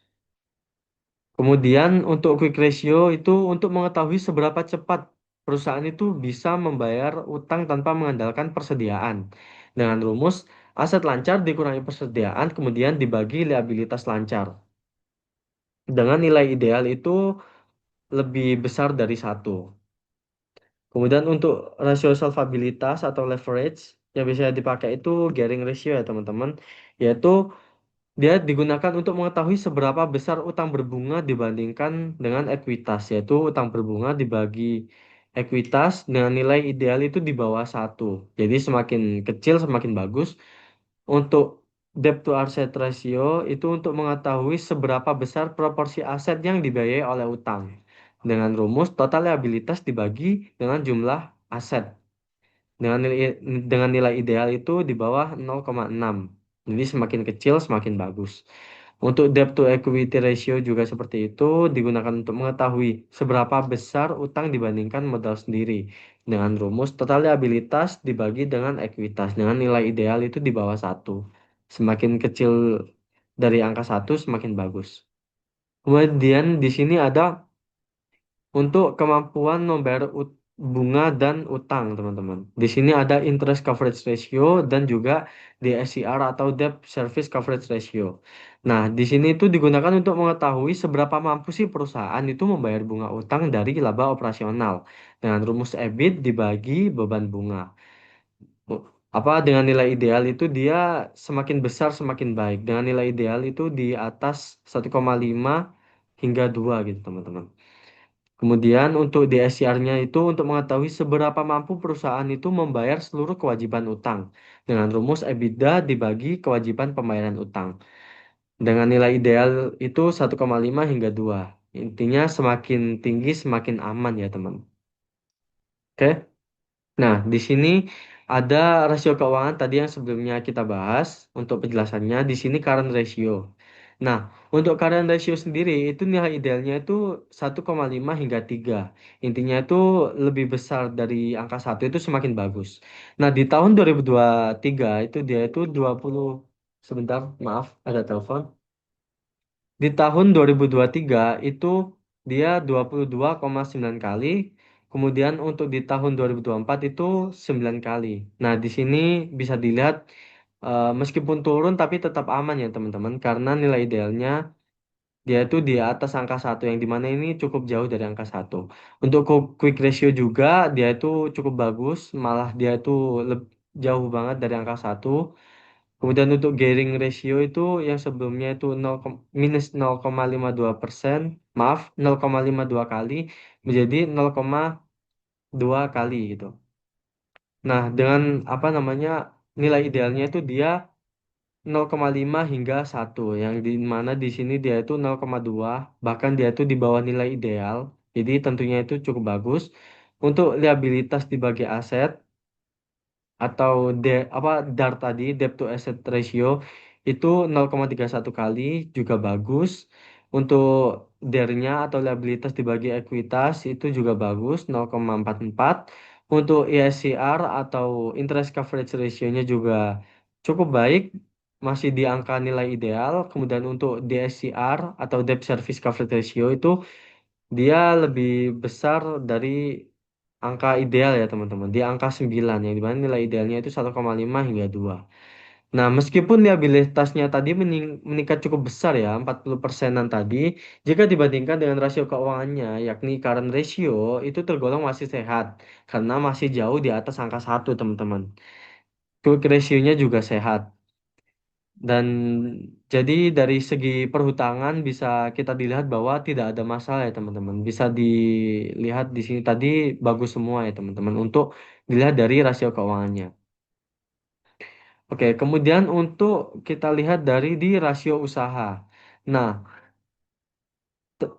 Kemudian untuk quick ratio itu untuk mengetahui seberapa cepat perusahaan itu bisa membayar utang tanpa mengandalkan persediaan. Dengan rumus aset lancar dikurangi persediaan kemudian dibagi liabilitas lancar. Dengan nilai ideal itu lebih besar dari satu. Kemudian untuk rasio solvabilitas atau leverage yang biasanya dipakai itu gearing ratio ya, teman-teman. Yaitu dia digunakan untuk mengetahui seberapa besar utang berbunga dibandingkan dengan ekuitas, yaitu utang berbunga dibagi ekuitas dengan nilai ideal itu di bawah satu. Jadi semakin kecil semakin bagus. Untuk debt to asset ratio itu untuk mengetahui seberapa besar proporsi aset yang dibiayai oleh utang. Dengan rumus total liabilitas dibagi dengan jumlah aset. Dengan nilai ideal itu di bawah 0,6. Jadi semakin kecil semakin bagus. Untuk debt to equity ratio juga seperti itu digunakan untuk mengetahui seberapa besar utang dibandingkan modal sendiri. Dengan rumus total liabilitas dibagi dengan ekuitas dengan nilai ideal itu di bawah satu. Semakin kecil dari angka satu semakin bagus. Kemudian di sini ada untuk kemampuan membayar bunga dan utang, teman-teman. Di sini ada interest coverage ratio dan juga DSCR atau debt service coverage ratio. Nah, di sini itu digunakan untuk mengetahui seberapa mampu sih perusahaan itu membayar bunga utang dari laba operasional. Dengan rumus EBIT dibagi beban bunga. Dengan nilai ideal itu dia semakin besar semakin baik. Dengan nilai ideal itu di atas 1,5 hingga 2 gitu, teman-teman. Kemudian untuk DSCR-nya itu untuk mengetahui seberapa mampu perusahaan itu membayar seluruh kewajiban utang dengan rumus EBITDA dibagi kewajiban pembayaran utang. Dengan nilai ideal itu 1,5 hingga 2. Intinya semakin tinggi semakin aman ya teman. Oke. Nah, di sini ada rasio keuangan tadi yang sebelumnya kita bahas. Untuk penjelasannya, di sini current ratio. Nah, untuk current ratio sendiri, itu nilai idealnya itu 1,5 hingga 3. Intinya itu lebih besar dari angka 1 itu semakin bagus. Nah, di tahun 2023 itu dia itu 20. Sebentar, maaf, ada telepon. Di tahun 2023 itu dia 22,9 kali. Kemudian untuk di tahun 2024 itu 9 kali. Nah, di sini bisa dilihat meskipun turun tapi tetap aman ya teman-teman. Karena nilai idealnya dia itu di atas angka 1 yang dimana ini cukup jauh dari angka 1. Untuk quick ratio juga dia itu cukup bagus. Malah dia itu jauh banget dari angka 1. Kemudian untuk gearing ratio itu yang sebelumnya itu minus 0,52%, maaf 0,52 kali menjadi 0,2 kali gitu. Nah, dengan apa namanya nilai idealnya itu dia 0,5 hingga 1 yang di mana di sini dia itu 0,2 bahkan dia itu di bawah nilai ideal. Jadi tentunya itu cukup bagus. Untuk liabilitas dibagi aset atau DAR tadi debt to asset ratio itu 0,31 kali juga bagus. Untuk DAR-nya atau liabilitas dibagi ekuitas itu juga bagus 0,44. Untuk ISCR atau interest coverage ratio-nya juga cukup baik, masih di angka nilai ideal. Kemudian untuk DSCR atau debt service coverage ratio itu dia lebih besar dari angka ideal ya teman-teman. Di angka 9 yang dimana nilai idealnya itu 1,5 hingga 2. Nah, meskipun liabilitasnya tadi meningkat cukup besar ya, 40%-an tadi, jika dibandingkan dengan rasio keuangannya, yakni current ratio, itu tergolong masih sehat karena masih jauh di atas angka 1 teman-teman. Quick ratio-nya juga sehat. Dan jadi dari segi perhutangan bisa kita dilihat bahwa tidak ada masalah ya teman-teman. Bisa dilihat di sini tadi bagus semua ya teman-teman untuk dilihat dari rasio keuangannya. Oke, kemudian untuk kita lihat dari di rasio usaha. Nah,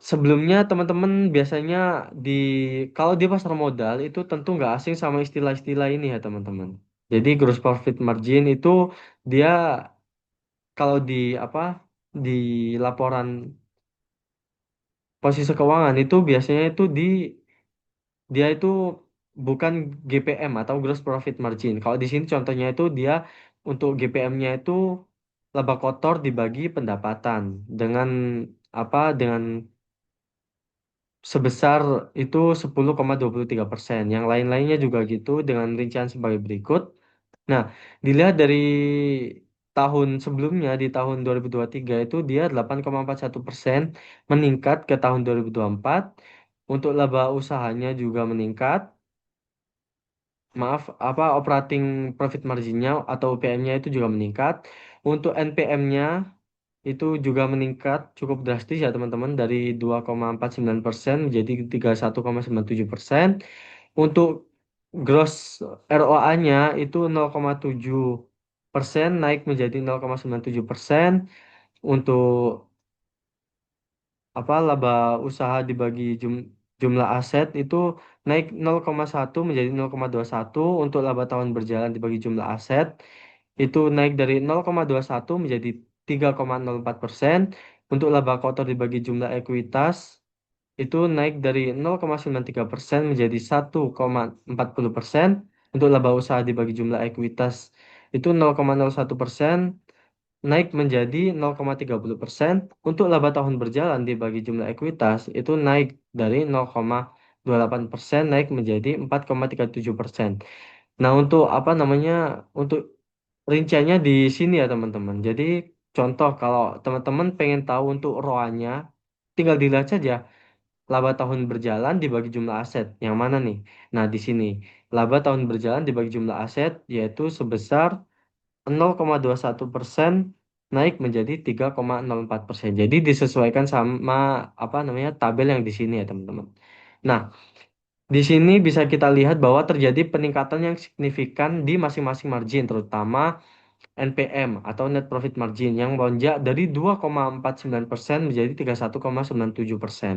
sebelumnya teman-teman biasanya di kalau di pasar modal itu tentu nggak asing sama istilah-istilah ini ya teman-teman. Jadi gross profit margin itu dia kalau di apa di laporan posisi keuangan itu biasanya itu dia itu bukan GPM atau gross profit margin. Kalau di sini contohnya itu dia untuk GPM-nya itu laba kotor dibagi pendapatan dengan dengan sebesar itu 10,23%. Yang lain-lainnya juga gitu dengan rincian sebagai berikut. Nah, dilihat dari tahun sebelumnya di tahun 2023 itu dia 8,41% meningkat ke tahun 2024. Untuk laba usahanya juga meningkat. Maaf, operating profit marginnya atau UPM-nya itu juga meningkat. Untuk NPM-nya itu juga meningkat cukup drastis ya teman-teman dari 2,49% menjadi 31,97%. Untuk gross ROA-nya itu 0,7% naik menjadi 0,97%. Untuk laba usaha dibagi jumlah aset itu naik 0,1 menjadi 0,21. Untuk laba tahun berjalan dibagi jumlah aset itu naik dari 0,21 menjadi 3,04%. Untuk laba kotor dibagi jumlah ekuitas itu naik dari 0,93% menjadi 1,40%. Untuk laba usaha dibagi jumlah ekuitas itu 0,01% naik menjadi 0,30%. Untuk laba tahun berjalan dibagi jumlah ekuitas itu naik dari 0,28% naik menjadi 4,37%. Nah, untuk untuk rinciannya di sini ya teman-teman. Jadi contoh kalau teman-teman pengen tahu untuk ROA-nya, tinggal dilihat saja laba tahun berjalan dibagi jumlah aset. Yang mana nih? Nah, di sini laba tahun berjalan dibagi jumlah aset yaitu sebesar 0,21% naik menjadi 3,04%. Jadi disesuaikan sama tabel yang di sini ya teman-teman. Nah, di sini bisa kita lihat bahwa terjadi peningkatan yang signifikan di masing-masing margin, terutama NPM atau net profit margin yang melonjak dari 2,49% menjadi 31,97%.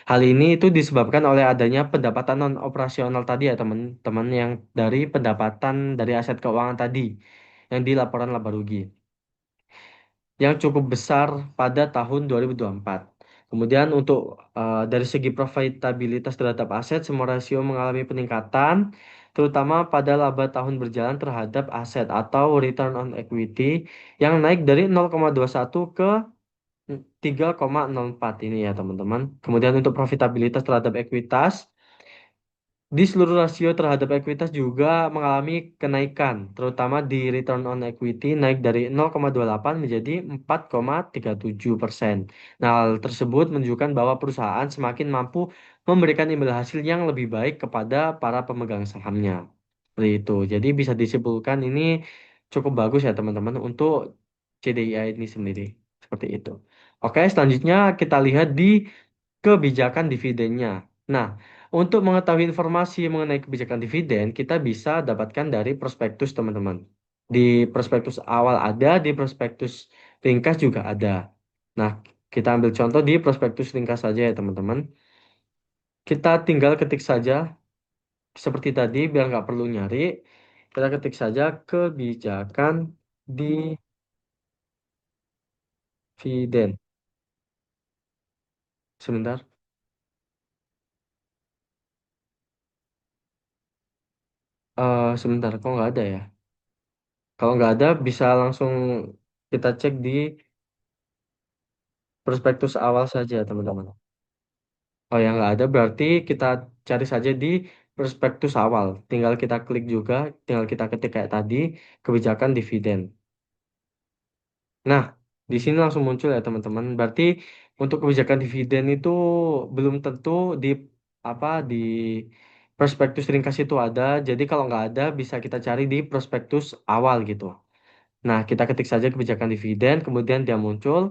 Hal ini itu disebabkan oleh adanya pendapatan non operasional tadi ya teman-teman, yang dari pendapatan dari aset keuangan tadi yang di laporan laba rugi yang cukup besar pada tahun 2024. Kemudian untuk dari segi profitabilitas terhadap aset, semua rasio mengalami peningkatan, terutama pada laba tahun berjalan terhadap aset atau return on equity yang naik dari 0,21 ke 3,04 ini ya teman-teman. Kemudian untuk profitabilitas terhadap ekuitas, di seluruh rasio terhadap ekuitas juga mengalami kenaikan, terutama di return on equity naik dari 0,28 menjadi 4,37%. Nah, hal tersebut menunjukkan bahwa perusahaan semakin mampu memberikan imbal hasil yang lebih baik kepada para pemegang sahamnya. Seperti itu. Jadi bisa disimpulkan ini cukup bagus ya teman-teman untuk CDIA ini sendiri. Seperti itu. Oke, selanjutnya kita lihat di kebijakan dividennya. Nah, untuk mengetahui informasi mengenai kebijakan dividen, kita bisa dapatkan dari prospektus, teman-teman. Di prospektus awal ada, di prospektus ringkas juga ada. Nah, kita ambil contoh di prospektus ringkas saja ya, teman-teman. Kita tinggal ketik saja, seperti tadi, biar nggak perlu nyari. Kita ketik saja kebijakan dividen. Sebentar, sebentar, kok nggak ada ya? Kalau nggak ada, bisa langsung kita cek di prospektus awal saja, teman-teman. Oh, yang nggak ada berarti kita cari saja di prospektus awal. Tinggal kita klik juga, tinggal kita ketik kayak tadi, kebijakan dividen. Nah, di sini langsung muncul ya, teman-teman. Berarti untuk kebijakan dividen itu belum tentu di di prospektus ringkas itu ada. Jadi kalau nggak ada, bisa kita cari di prospektus awal gitu. Nah, kita ketik saja kebijakan dividen, kemudian dia muncul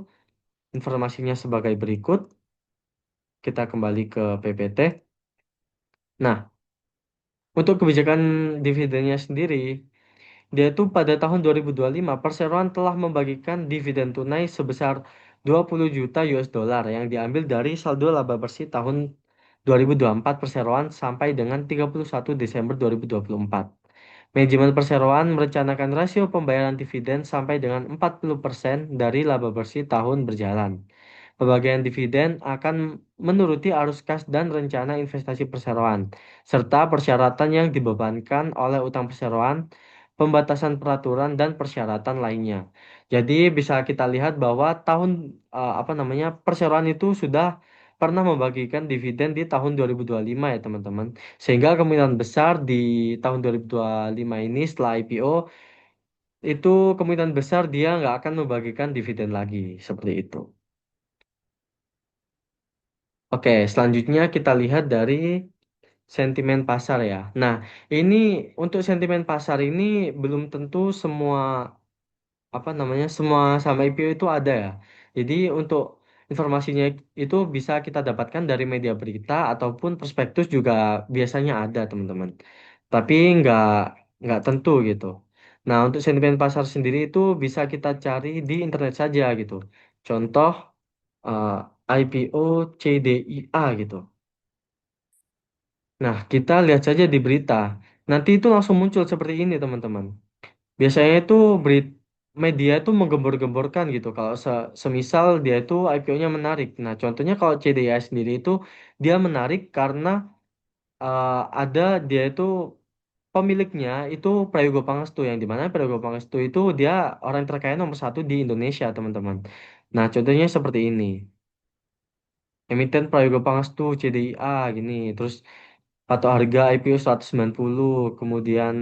informasinya sebagai berikut. Kita kembali ke PPT. Nah, untuk kebijakan dividennya sendiri, dia itu pada tahun 2025 perseroan telah membagikan dividen tunai sebesar 20 juta US dollar yang diambil dari saldo laba bersih tahun 2024 perseroan sampai dengan 31 Desember 2024. Manajemen perseroan merencanakan rasio pembayaran dividen sampai dengan 40% dari laba bersih tahun berjalan. Pembagian dividen akan menuruti arus kas dan rencana investasi perseroan, serta persyaratan yang dibebankan oleh utang perseroan, pembatasan peraturan dan persyaratan lainnya. Jadi bisa kita lihat bahwa perseroan itu sudah pernah membagikan dividen di tahun 2025 ya teman-teman. Sehingga kemungkinan besar di tahun 2025 ini setelah IPO itu kemungkinan besar dia nggak akan membagikan dividen lagi seperti itu. Oke, selanjutnya kita lihat dari sentimen pasar ya. Nah, ini untuk sentimen pasar ini belum tentu semua semua saham IPO itu ada ya. Jadi untuk informasinya itu bisa kita dapatkan dari media berita ataupun prospektus juga biasanya ada teman-teman. Tapi nggak tentu gitu. Nah untuk sentimen pasar sendiri itu bisa kita cari di internet saja gitu. Contoh eh, IPO CDIA gitu. Nah kita lihat saja di berita. Nanti itu langsung muncul seperti ini teman-teman. Biasanya itu media itu menggembor-gemborkan gitu kalau semisal dia itu IPO-nya menarik. Nah, contohnya kalau CDI sendiri itu dia menarik karena eh, ada dia itu pemiliknya itu Prayogo Pangestu yang dimana Prayogo Pangestu itu dia orang terkaya nomor satu di Indonesia, teman-teman. Nah, contohnya seperti ini. Emiten Prayogo Pangestu CDIA gini, terus patok harga IPO 190, kemudian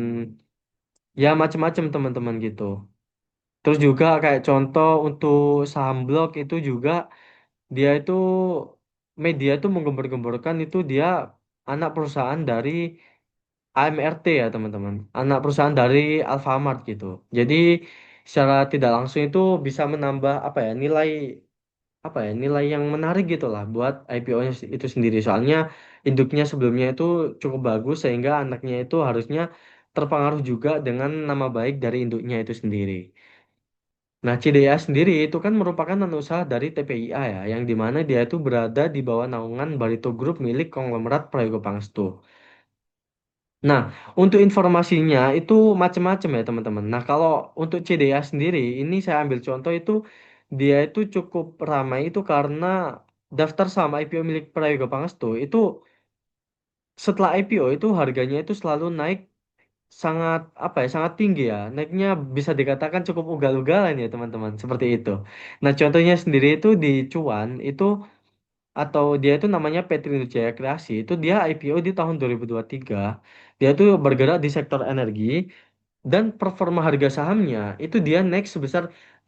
ya macam-macam teman-teman gitu. Terus juga kayak contoh untuk saham blok itu juga dia itu media itu menggembar-gemborkan itu dia anak perusahaan dari AMRT ya teman-teman. Anak perusahaan dari Alfamart gitu. Jadi secara tidak langsung itu bisa menambah nilai apa ya, nilai yang menarik gitu lah buat IPO-nya itu sendiri. Soalnya induknya sebelumnya itu cukup bagus sehingga anaknya itu harusnya terpengaruh juga dengan nama baik dari induknya itu sendiri. Nah, CDA sendiri itu kan merupakan anak usaha dari TPIA ya, yang dimana dia itu berada di bawah naungan Barito Group milik konglomerat Prayogo Pangestu. Nah, untuk informasinya itu macam-macam ya teman-teman. Nah, kalau untuk CDA sendiri, ini saya ambil contoh itu dia itu cukup ramai itu karena daftar saham IPO milik Prayoga Pangestu itu setelah IPO itu harganya itu selalu naik sangat apa ya sangat tinggi ya, naiknya bisa dikatakan cukup ugal-ugalan ya teman-teman, seperti itu. Nah, contohnya sendiri itu di Cuan itu, atau dia itu namanya Petrindo Jaya Kreasi, itu dia IPO di tahun 2023. Dia itu bergerak di sektor energi dan performa harga sahamnya itu dia naik sebesar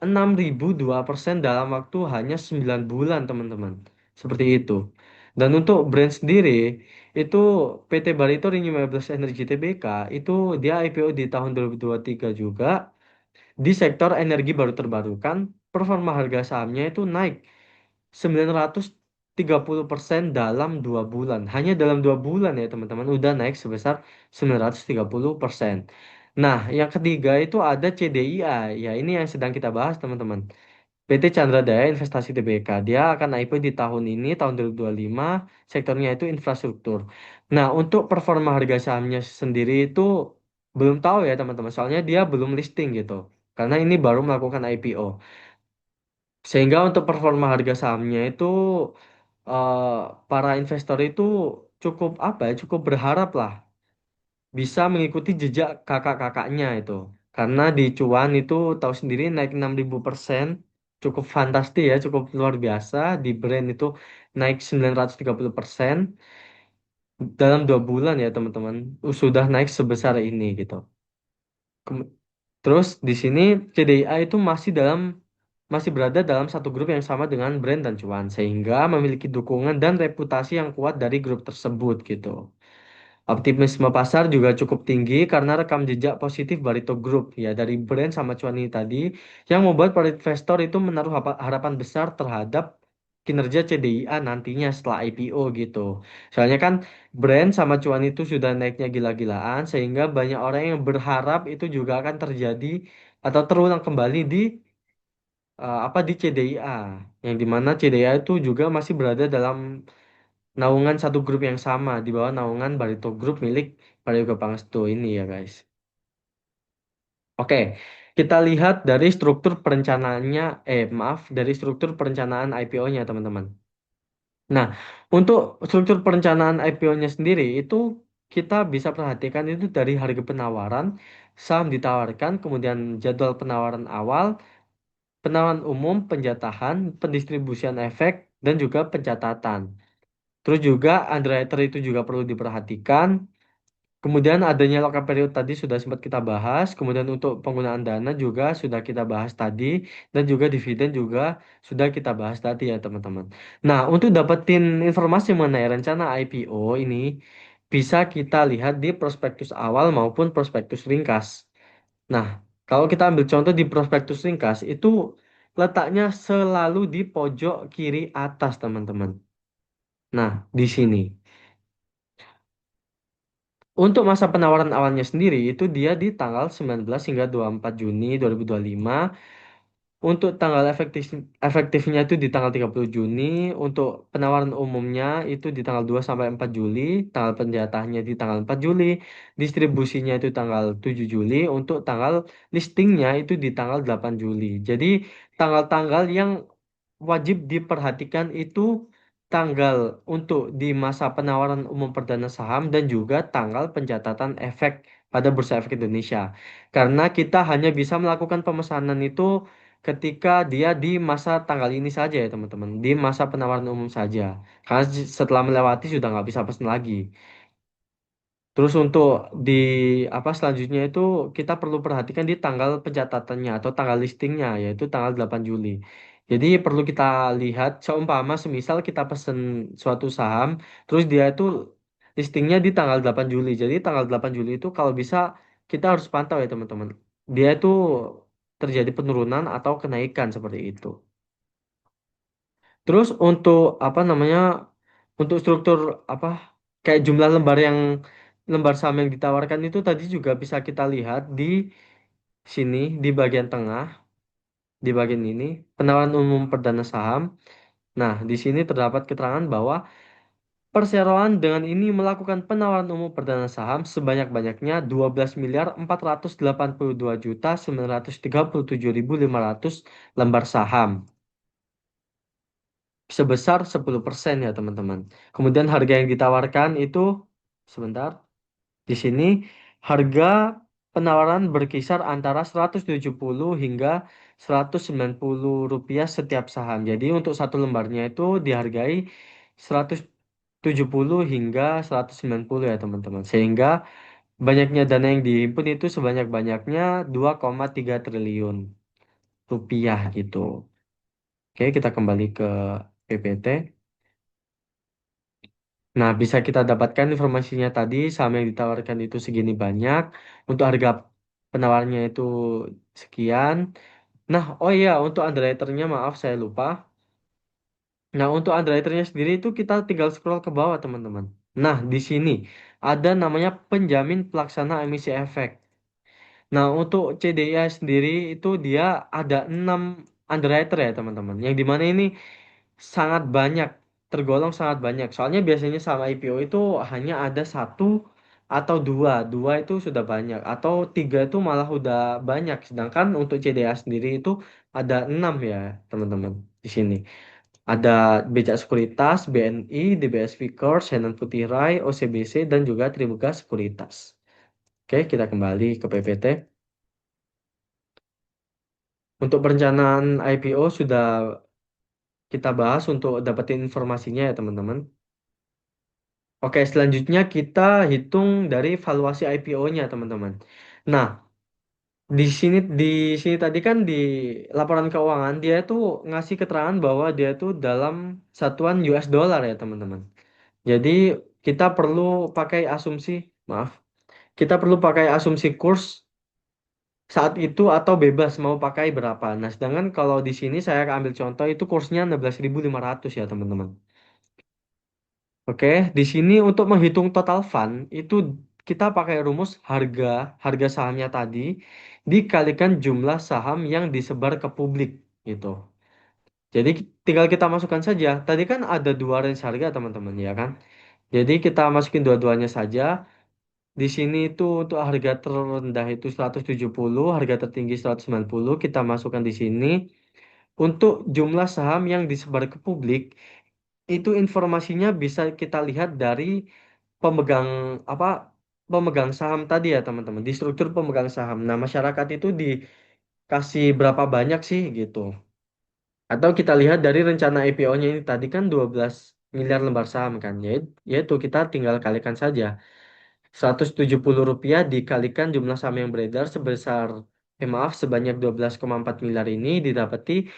6.002% dalam waktu hanya 9 bulan teman-teman, seperti itu. Dan untuk brand sendiri itu PT Barito Renewables Energy Tbk itu dia IPO di tahun 2023 juga di sektor energi baru terbarukan. Performa harga sahamnya itu naik 930% dalam 2 bulan. Hanya dalam 2 bulan ya teman-teman, udah naik sebesar 930%. Nah, yang ketiga itu ada CDIA. Ya, ini yang sedang kita bahas teman-teman. PT Chandra Daya Investasi Tbk. Dia akan IPO di tahun ini, tahun 2025. Sektornya itu infrastruktur. Nah, untuk performa harga sahamnya sendiri itu belum tahu ya teman-teman. Soalnya dia belum listing gitu. Karena ini baru melakukan IPO. Sehingga untuk performa harga sahamnya itu eh, para investor itu cukup apa ya, cukup berharap lah bisa mengikuti jejak kakak-kakaknya itu. Karena di Cuan itu tahu sendiri naik 6.000%, cukup fantastis ya, cukup luar biasa. Di Brand itu naik 930% dalam 2 bulan ya teman-teman. Sudah naik sebesar ini gitu. Kem- Terus di sini CDIA itu masih berada dalam satu grup yang sama dengan Brand dan Cuan, sehingga memiliki dukungan dan reputasi yang kuat dari grup tersebut gitu. Optimisme pasar juga cukup tinggi karena rekam jejak positif Barito Group ya dari Brand sama Cuan ini tadi, yang membuat para investor itu menaruh harapan besar terhadap kinerja CDIA nantinya setelah IPO gitu. Soalnya kan Brand sama Cuan itu sudah naiknya gila-gilaan sehingga banyak orang yang berharap itu juga akan terjadi atau terulang kembali di apa di CDIA, yang dimana CDIA itu juga masih berada dalam naungan satu grup yang sama di bawah naungan Barito Group milik Prayoga Pangestu ini ya guys. Oke, kita lihat dari struktur perencanaannya, maaf, dari struktur perencanaan IPO-nya teman-teman. Nah, untuk struktur perencanaan IPO-nya sendiri itu kita bisa perhatikan itu dari harga penawaran, saham ditawarkan, kemudian jadwal penawaran awal, penawaran umum, penjatahan, pendistribusian efek, dan juga pencatatan. Terus juga underwriter itu juga perlu diperhatikan. Kemudian adanya lock-up period tadi sudah sempat kita bahas. Kemudian untuk penggunaan dana juga sudah kita bahas tadi. Dan juga dividen juga sudah kita bahas tadi ya teman-teman. Nah, untuk dapetin informasi mengenai rencana IPO ini, bisa kita lihat di prospektus awal maupun prospektus ringkas. Nah, kalau kita ambil contoh di prospektus ringkas, itu letaknya selalu di pojok kiri atas teman-teman. Nah, di sini. Untuk masa penawaran awalnya sendiri itu dia di tanggal 19 hingga 24 Juni 2025. Untuk tanggal efektifnya itu di tanggal 30 Juni, untuk penawaran umumnya itu di tanggal 2 sampai 4 Juli, tanggal penjatahannya di tanggal 4 Juli, distribusinya itu tanggal 7 Juli, untuk tanggal listingnya itu di tanggal 8 Juli. Jadi tanggal-tanggal yang wajib diperhatikan itu tanggal untuk di masa penawaran umum perdana saham dan juga tanggal pencatatan efek pada Bursa Efek Indonesia. Karena kita hanya bisa melakukan pemesanan itu ketika dia di masa tanggal ini saja ya teman-teman, di masa penawaran umum saja. Karena setelah melewati sudah nggak bisa pesan lagi. Terus untuk di apa selanjutnya itu kita perlu perhatikan di tanggal pencatatannya atau tanggal listingnya yaitu tanggal 8 Juli. Jadi perlu kita lihat seumpama semisal kita pesen suatu saham terus dia itu listingnya di tanggal 8 Juli. Jadi tanggal 8 Juli itu kalau bisa kita harus pantau ya teman-teman. Dia itu terjadi penurunan atau kenaikan seperti itu. Terus untuk apa namanya? Untuk struktur apa? Kayak jumlah lembar saham yang ditawarkan itu tadi juga bisa kita lihat di sini di bagian tengah, di bagian ini penawaran umum perdana saham. Nah, di sini terdapat keterangan bahwa perseroan dengan ini melakukan penawaran umum perdana saham sebanyak-banyaknya 12.082.937.500 lembar saham sebesar 10% ya teman-teman. Kemudian harga yang ditawarkan itu sebentar. Di sini harga penawaran berkisar antara 170 hingga 190 rupiah setiap saham. Jadi untuk satu lembarnya itu dihargai 170 hingga 190 ya teman-teman. Sehingga banyaknya dana yang dihimpun itu sebanyak-banyaknya 2,3 triliun rupiah gitu. Oke, kita kembali ke PPT. Nah, bisa kita dapatkan informasinya tadi, saham yang ditawarkan itu segini banyak, untuk harga penawarnya itu sekian. Nah, oh iya, untuk underwriternya maaf saya lupa. Nah, untuk underwriternya sendiri itu kita tinggal scroll ke bawah, teman-teman. Nah, di sini ada namanya penjamin pelaksana emisi efek. Nah, untuk CDIA sendiri itu dia ada 6 underwriter ya, teman-teman. Yang dimana ini sangat banyak, tergolong sangat banyak. Soalnya biasanya sama IPO itu hanya ada satu atau dua, dua itu sudah banyak, atau tiga itu malah udah banyak. Sedangkan untuk CDA sendiri itu ada 6 ya, teman-teman. Di sini ada Becak Sekuritas, BNI, DBS Vickers, Henan Putih Rai, OCBC, dan juga Trimugas Sekuritas. Oke, kita kembali ke PPT. Untuk perencanaan IPO sudah kita bahas untuk dapetin informasinya ya, teman-teman. Oke, selanjutnya kita hitung dari valuasi IPO-nya, teman-teman. Nah, di sini tadi kan di laporan keuangan dia itu ngasih keterangan bahwa dia itu dalam satuan US dollar ya, teman-teman. Jadi kita perlu pakai asumsi, maaf, kita perlu pakai asumsi kurs saat itu atau bebas mau pakai berapa. Nah, sedangkan kalau di sini saya ambil contoh itu kursnya 16.500 ya, teman-teman. Oke, di sini untuk menghitung total fund itu kita pakai rumus harga harga sahamnya tadi dikalikan jumlah saham yang disebar ke publik gitu. Jadi tinggal kita masukkan saja. Tadi kan ada dua range harga teman-teman ya kan. Jadi kita masukin dua-duanya saja. Di sini itu untuk harga terendah itu 170, harga tertinggi 190 kita masukkan di sini. Untuk jumlah saham yang disebar ke publik itu informasinya bisa kita lihat dari pemegang apa pemegang saham tadi ya teman-teman di struktur pemegang saham. Nah, masyarakat itu dikasih berapa banyak sih gitu. Atau kita lihat dari rencana IPO-nya ini tadi kan 12 miliar lembar saham kan. Yaitu kita tinggal kalikan saja. 170 rupiah dikalikan jumlah saham yang beredar sebesar maaf sebanyak 12,4 miliar ini didapati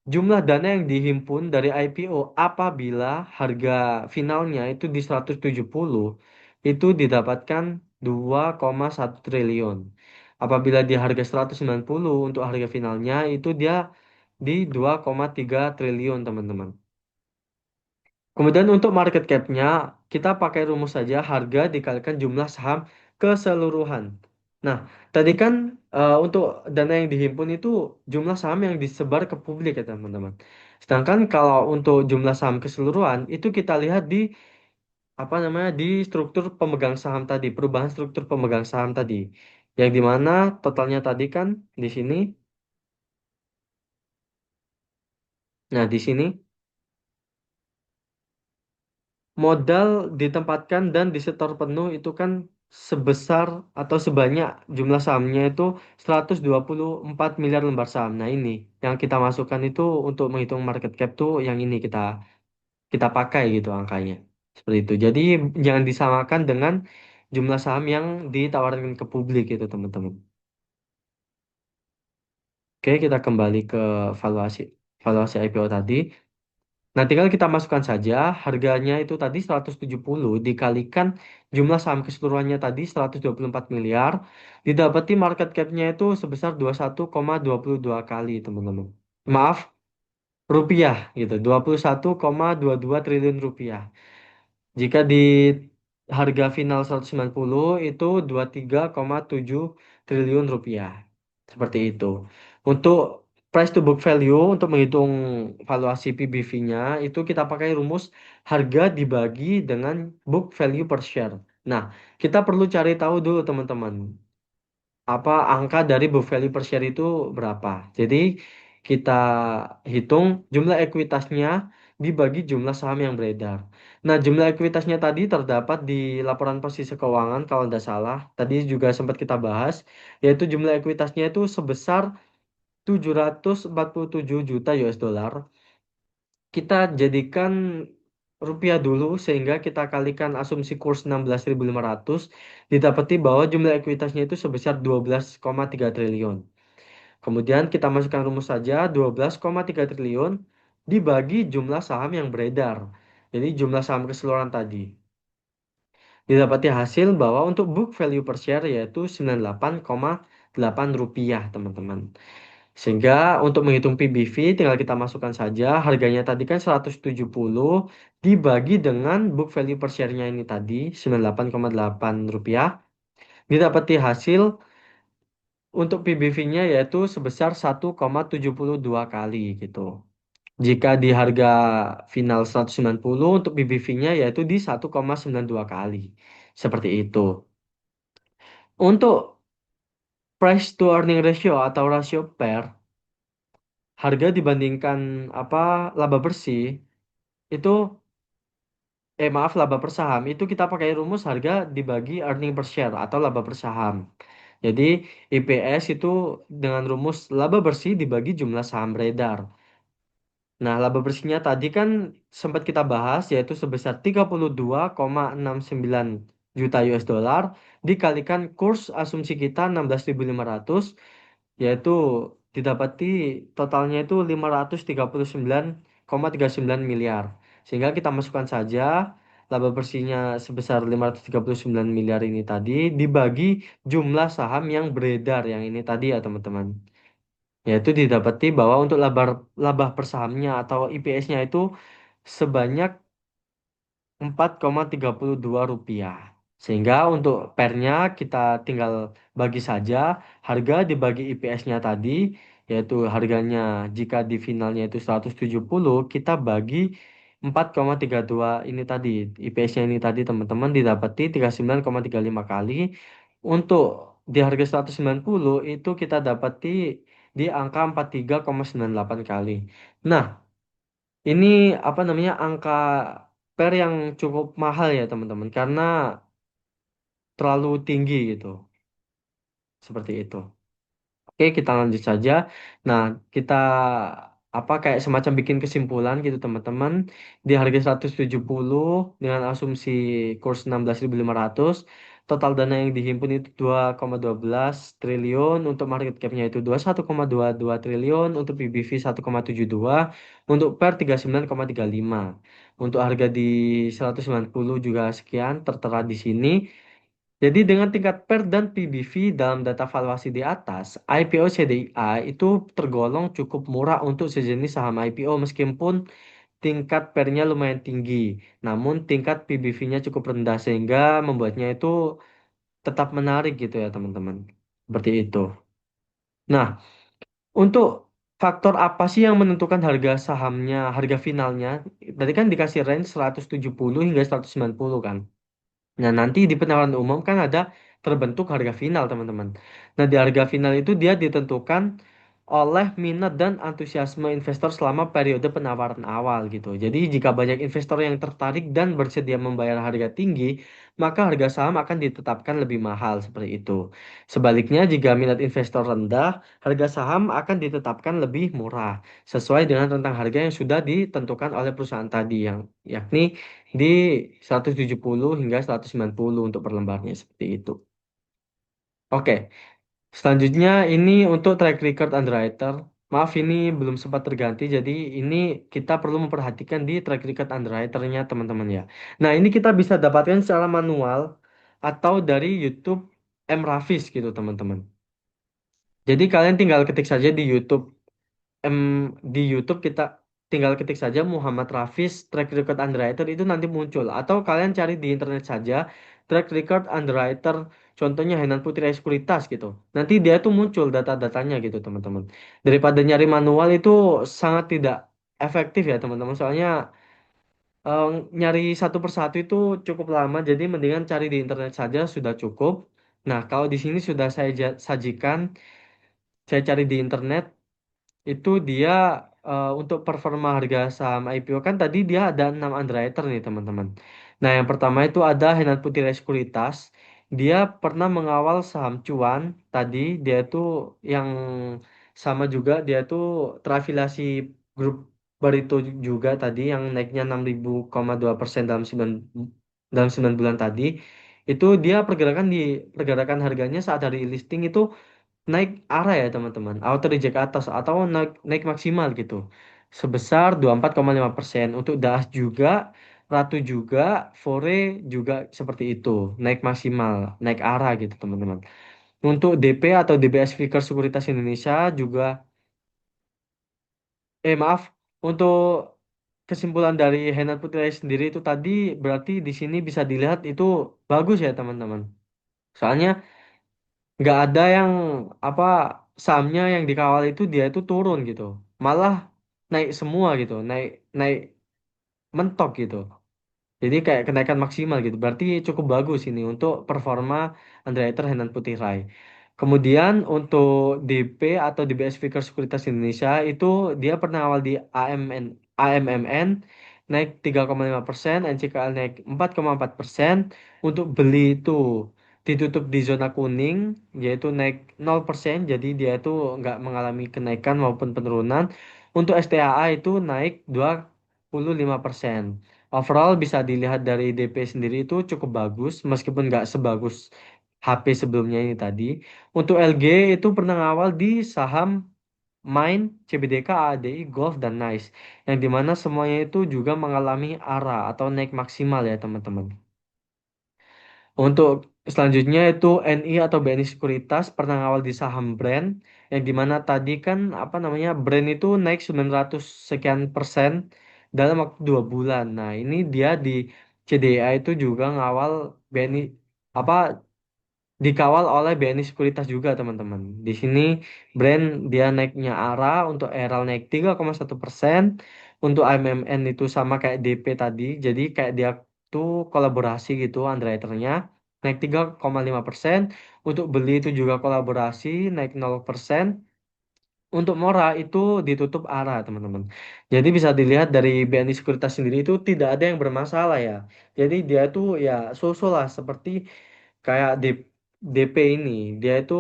jumlah dana yang dihimpun dari IPO apabila harga finalnya itu di 170 itu didapatkan 2,1 triliun. Apabila di harga 190 untuk harga finalnya itu dia di 2,3 triliun, teman-teman. Kemudian untuk market cap-nya kita pakai rumus saja harga dikalikan jumlah saham keseluruhan. Nah, tadi kan untuk dana yang dihimpun itu jumlah saham yang disebar ke publik ya teman-teman. Sedangkan kalau untuk jumlah saham keseluruhan itu kita lihat di apa namanya di struktur pemegang saham tadi, perubahan struktur pemegang saham tadi. Yang dimana totalnya tadi kan di sini. Nah, di sini modal ditempatkan dan disetor penuh itu kan sebesar atau sebanyak jumlah sahamnya itu 124 miliar lembar saham. Nah, ini yang kita masukkan itu untuk menghitung market cap tuh yang ini kita kita pakai gitu angkanya. Seperti itu. Jadi jangan disamakan dengan jumlah saham yang ditawarkan ke publik itu, teman-teman. Oke, kita kembali ke valuasi valuasi IPO tadi. Nah, tinggal kita masukkan saja harganya itu tadi 170 dikalikan jumlah saham keseluruhannya tadi 124 miliar, didapati market cap-nya itu sebesar 21,22 kali, teman-teman. Maaf, rupiah gitu, 21,22 triliun rupiah. Jika di harga final 190 itu 23,7 triliun rupiah. Seperti itu. Untuk price to book value, untuk menghitung valuasi PBV-nya, itu kita pakai rumus harga dibagi dengan book value per share. Nah, kita perlu cari tahu dulu teman-teman, apa angka dari book value per share itu berapa. Jadi kita hitung jumlah ekuitasnya dibagi jumlah saham yang beredar. Nah, jumlah ekuitasnya tadi terdapat di laporan posisi keuangan kalau tidak salah. Tadi juga sempat kita bahas, yaitu jumlah ekuitasnya itu sebesar 747 juta US dollar. Kita jadikan rupiah dulu sehingga kita kalikan asumsi kurs 16.500, didapati bahwa jumlah ekuitasnya itu sebesar 12,3 triliun. Kemudian kita masukkan rumus saja 12,3 triliun dibagi jumlah saham yang beredar. Jadi jumlah saham keseluruhan tadi. Didapati hasil bahwa untuk book value per share yaitu 98,8 rupiah, teman-teman. Sehingga untuk menghitung PBV tinggal kita masukkan saja harganya tadi kan 170 dibagi dengan book value per share-nya ini tadi 98,8 rupiah. Didapati hasil untuk PBV-nya yaitu sebesar 1,72 kali gitu. Jika di harga final 190 untuk PBV-nya yaitu di 1,92 kali. Seperti itu. Untuk price to earning ratio atau rasio PER, harga dibandingkan apa laba bersih itu maaf, laba per saham itu kita pakai rumus harga dibagi earning per share atau laba per saham. Jadi IPS itu dengan rumus laba bersih dibagi jumlah saham beredar. Nah, laba bersihnya tadi kan sempat kita bahas yaitu sebesar 32,69 juta US dollar dikalikan kurs asumsi kita 16.500, yaitu didapati totalnya itu 539,39 miliar. Sehingga kita masukkan saja laba bersihnya sebesar 539 miliar ini tadi dibagi jumlah saham yang beredar yang ini tadi ya teman-teman. Yaitu didapati bahwa untuk laba per sahamnya atau IPS-nya itu sebanyak 4,32 rupiah. Sehingga untuk pernya kita tinggal bagi saja harga dibagi IPS-nya tadi, yaitu harganya jika di finalnya itu 170, kita bagi 4,32 ini tadi, IPS-nya ini tadi teman-teman didapati 39,35 kali. Untuk di harga 190 itu kita dapati di angka 43,98 kali. Nah, ini apa namanya angka per yang cukup mahal ya teman-teman karena terlalu tinggi gitu. Seperti itu. Oke, kita lanjut saja. Nah, kita apa kayak semacam bikin kesimpulan gitu teman-teman. Di harga 170 dengan asumsi kurs 16.500, total dana yang dihimpun itu 2,12 triliun, untuk market cap-nya itu 21,22 triliun, untuk PBV 1,72, untuk PER 39,35. Untuk harga di 190 juga sekian tertera di sini. Jadi dengan tingkat PER dan PBV dalam data valuasi di atas, IPO CDI itu tergolong cukup murah untuk sejenis saham IPO meskipun tingkat PER-nya lumayan tinggi, namun tingkat PBV-nya cukup rendah sehingga membuatnya itu tetap menarik gitu ya teman-teman. Seperti itu. Nah, untuk faktor apa sih yang menentukan harga sahamnya, harga finalnya? Tadi kan dikasih range 170 hingga 190 kan. Nah, nanti di penawaran umum kan ada terbentuk harga final, teman-teman. Nah, di harga final itu dia ditentukan oleh minat dan antusiasme investor selama periode penawaran awal gitu. Jadi, jika banyak investor yang tertarik dan bersedia membayar harga tinggi, maka harga saham akan ditetapkan lebih mahal seperti itu. Sebaliknya, jika minat investor rendah, harga saham akan ditetapkan lebih murah sesuai dengan rentang harga yang sudah ditentukan oleh perusahaan tadi yang yakni di 170 hingga 190 untuk per lembarnya seperti itu. Oke, selanjutnya ini untuk track record underwriter. Maaf ini belum sempat terganti, jadi ini kita perlu memperhatikan di track record underwriternya teman-teman ya. Nah ini kita bisa dapatkan secara manual atau dari YouTube M. Rafis gitu teman-teman. Jadi kalian tinggal ketik saja di YouTube M, di YouTube kita. tinggal ketik saja Muhammad Rafiz track record underwriter itu nanti muncul. Atau kalian cari di internet saja track record underwriter, contohnya Henan Putri Sekuritas gitu. Nanti dia tuh muncul data-datanya gitu teman-teman. Daripada nyari manual itu sangat tidak efektif ya teman-teman. Soalnya eh, nyari satu persatu itu cukup lama. Jadi mendingan cari di internet saja sudah cukup. Nah, kalau di sini sudah saya sajikan, saya cari di internet itu dia untuk performa harga saham IPO kan tadi dia ada 6 underwriter nih teman-teman. Nah yang pertama itu ada Henan Putira Sekuritas. Dia pernah mengawal saham cuan tadi dia tuh yang sama juga dia tuh terafiliasi grup Barito juga tadi yang naiknya 6,2% dalam 9 bulan tadi. Itu dia pergerakan harganya saat hari listing itu naik arah ya teman-teman, auto reject atas atau naik naik maksimal gitu sebesar 24,5%. Untuk DAS juga, Ratu juga, Fore juga seperti itu, naik maksimal, naik arah gitu teman-teman. Untuk DP atau DBS Vickers Sekuritas Indonesia juga, maaf, untuk kesimpulan dari Henan Putri sendiri itu tadi berarti di sini bisa dilihat itu bagus ya teman-teman. Soalnya nggak ada yang apa sahamnya yang dikawal itu dia itu turun gitu, malah naik semua gitu, naik naik mentok gitu. Jadi kayak kenaikan maksimal gitu. Berarti cukup bagus ini untuk performa underwriter Henan Putih Rai. Kemudian untuk DP atau DBS Vickers Sekuritas Indonesia itu dia pernah awal di AMMN naik 3,5%, NCKL naik 4,4%. Untuk beli itu ditutup di zona kuning yaitu naik 0%, jadi dia itu nggak mengalami kenaikan maupun penurunan. Untuk STAA itu naik 25%. Overall bisa dilihat dari DP sendiri itu cukup bagus meskipun nggak sebagus HP sebelumnya ini tadi. Untuk LG itu pernah ngawal di saham Main, CBDK, ADI, Golf, dan Nice. Yang dimana semuanya itu juga mengalami arah atau naik maksimal ya teman-teman. Untuk selanjutnya itu NI atau BNI Sekuritas pernah ngawal di saham brand yang dimana tadi kan apa namanya brand itu naik 900 sekian persen dalam waktu 2 bulan. Nah ini dia di CDA itu juga ngawal BNI apa dikawal oleh BNI Sekuritas juga teman-teman. Di sini brand dia naiknya arah untuk Eral naik 3,1%, untuk AMMN itu sama kayak DP tadi. Jadi kayak dia tuh kolaborasi gitu underwriternya naik 3,5%, untuk beli itu juga kolaborasi naik 0%. Untuk Mora itu ditutup arah teman-teman. Jadi bisa dilihat dari BNI Sekuritas sendiri itu tidak ada yang bermasalah ya. Jadi dia itu ya so-so lah seperti kayak DP ini dia itu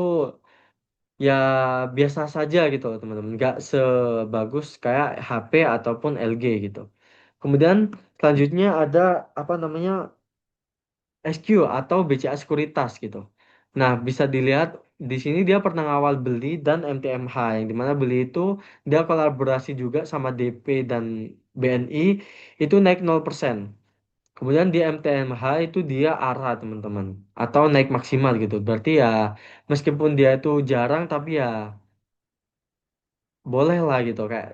ya biasa saja gitu loh, teman-teman, nggak sebagus kayak HP ataupun LG gitu. Kemudian selanjutnya ada apa namanya SQ atau BCA Sekuritas gitu. Nah bisa dilihat di sini dia pernah ngawal beli dan MTMH yang dimana beli itu dia kolaborasi juga sama DP dan BNI itu naik 0%. Kemudian di MTMH itu dia arah teman-teman atau naik maksimal gitu. Berarti ya meskipun dia itu jarang tapi ya boleh lah gitu kayak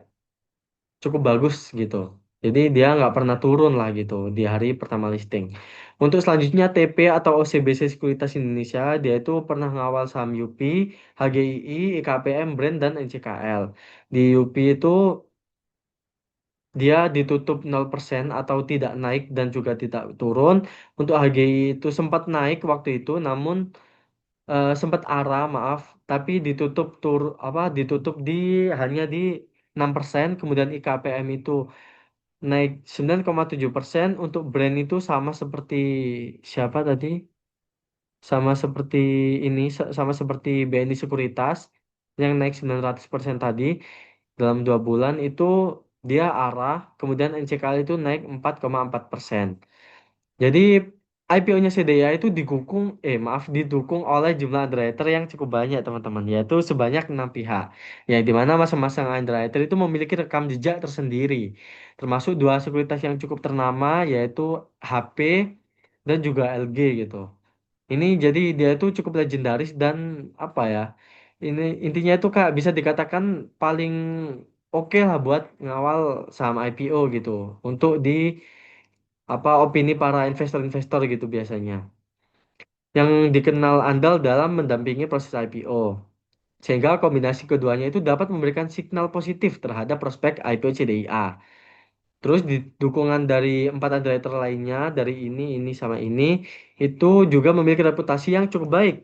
cukup bagus gitu. Jadi dia nggak pernah turun lah gitu di hari pertama listing. Untuk selanjutnya TP atau OCBC Sekuritas Indonesia dia itu pernah ngawal saham UPI, HGII, IKPM, Brand dan NCKL. Di UPI itu dia ditutup 0% atau tidak naik dan juga tidak turun. Untuk HGI itu sempat naik waktu itu, namun sempat arah, maaf, tapi ditutup di hanya di 6%. Kemudian IKPM itu naik 9,7%. Untuk brand itu sama seperti siapa tadi? Sama seperti sama seperti BNI Sekuritas yang naik 900% tadi dalam 2 bulan itu dia arah, kemudian NCKL itu naik 4,4%. Jadi IPO-nya CDA itu didukung oleh jumlah underwriter yang cukup banyak teman-teman, yaitu sebanyak 6 pihak. Yang dimana masing-masing underwriter itu memiliki rekam jejak tersendiri, termasuk dua sekuritas yang cukup ternama yaitu HP dan juga LG gitu. Ini jadi dia itu cukup legendaris dan apa ya? Ini intinya itu Kak bisa dikatakan paling oke lah buat ngawal saham IPO gitu untuk di apa opini para investor-investor gitu biasanya yang dikenal andal dalam mendampingi proses IPO. Sehingga kombinasi keduanya itu dapat memberikan signal positif terhadap prospek IPO CDIA. Terus di dukungan dari empat underwriter lainnya, dari ini sama itu juga memiliki reputasi yang cukup baik.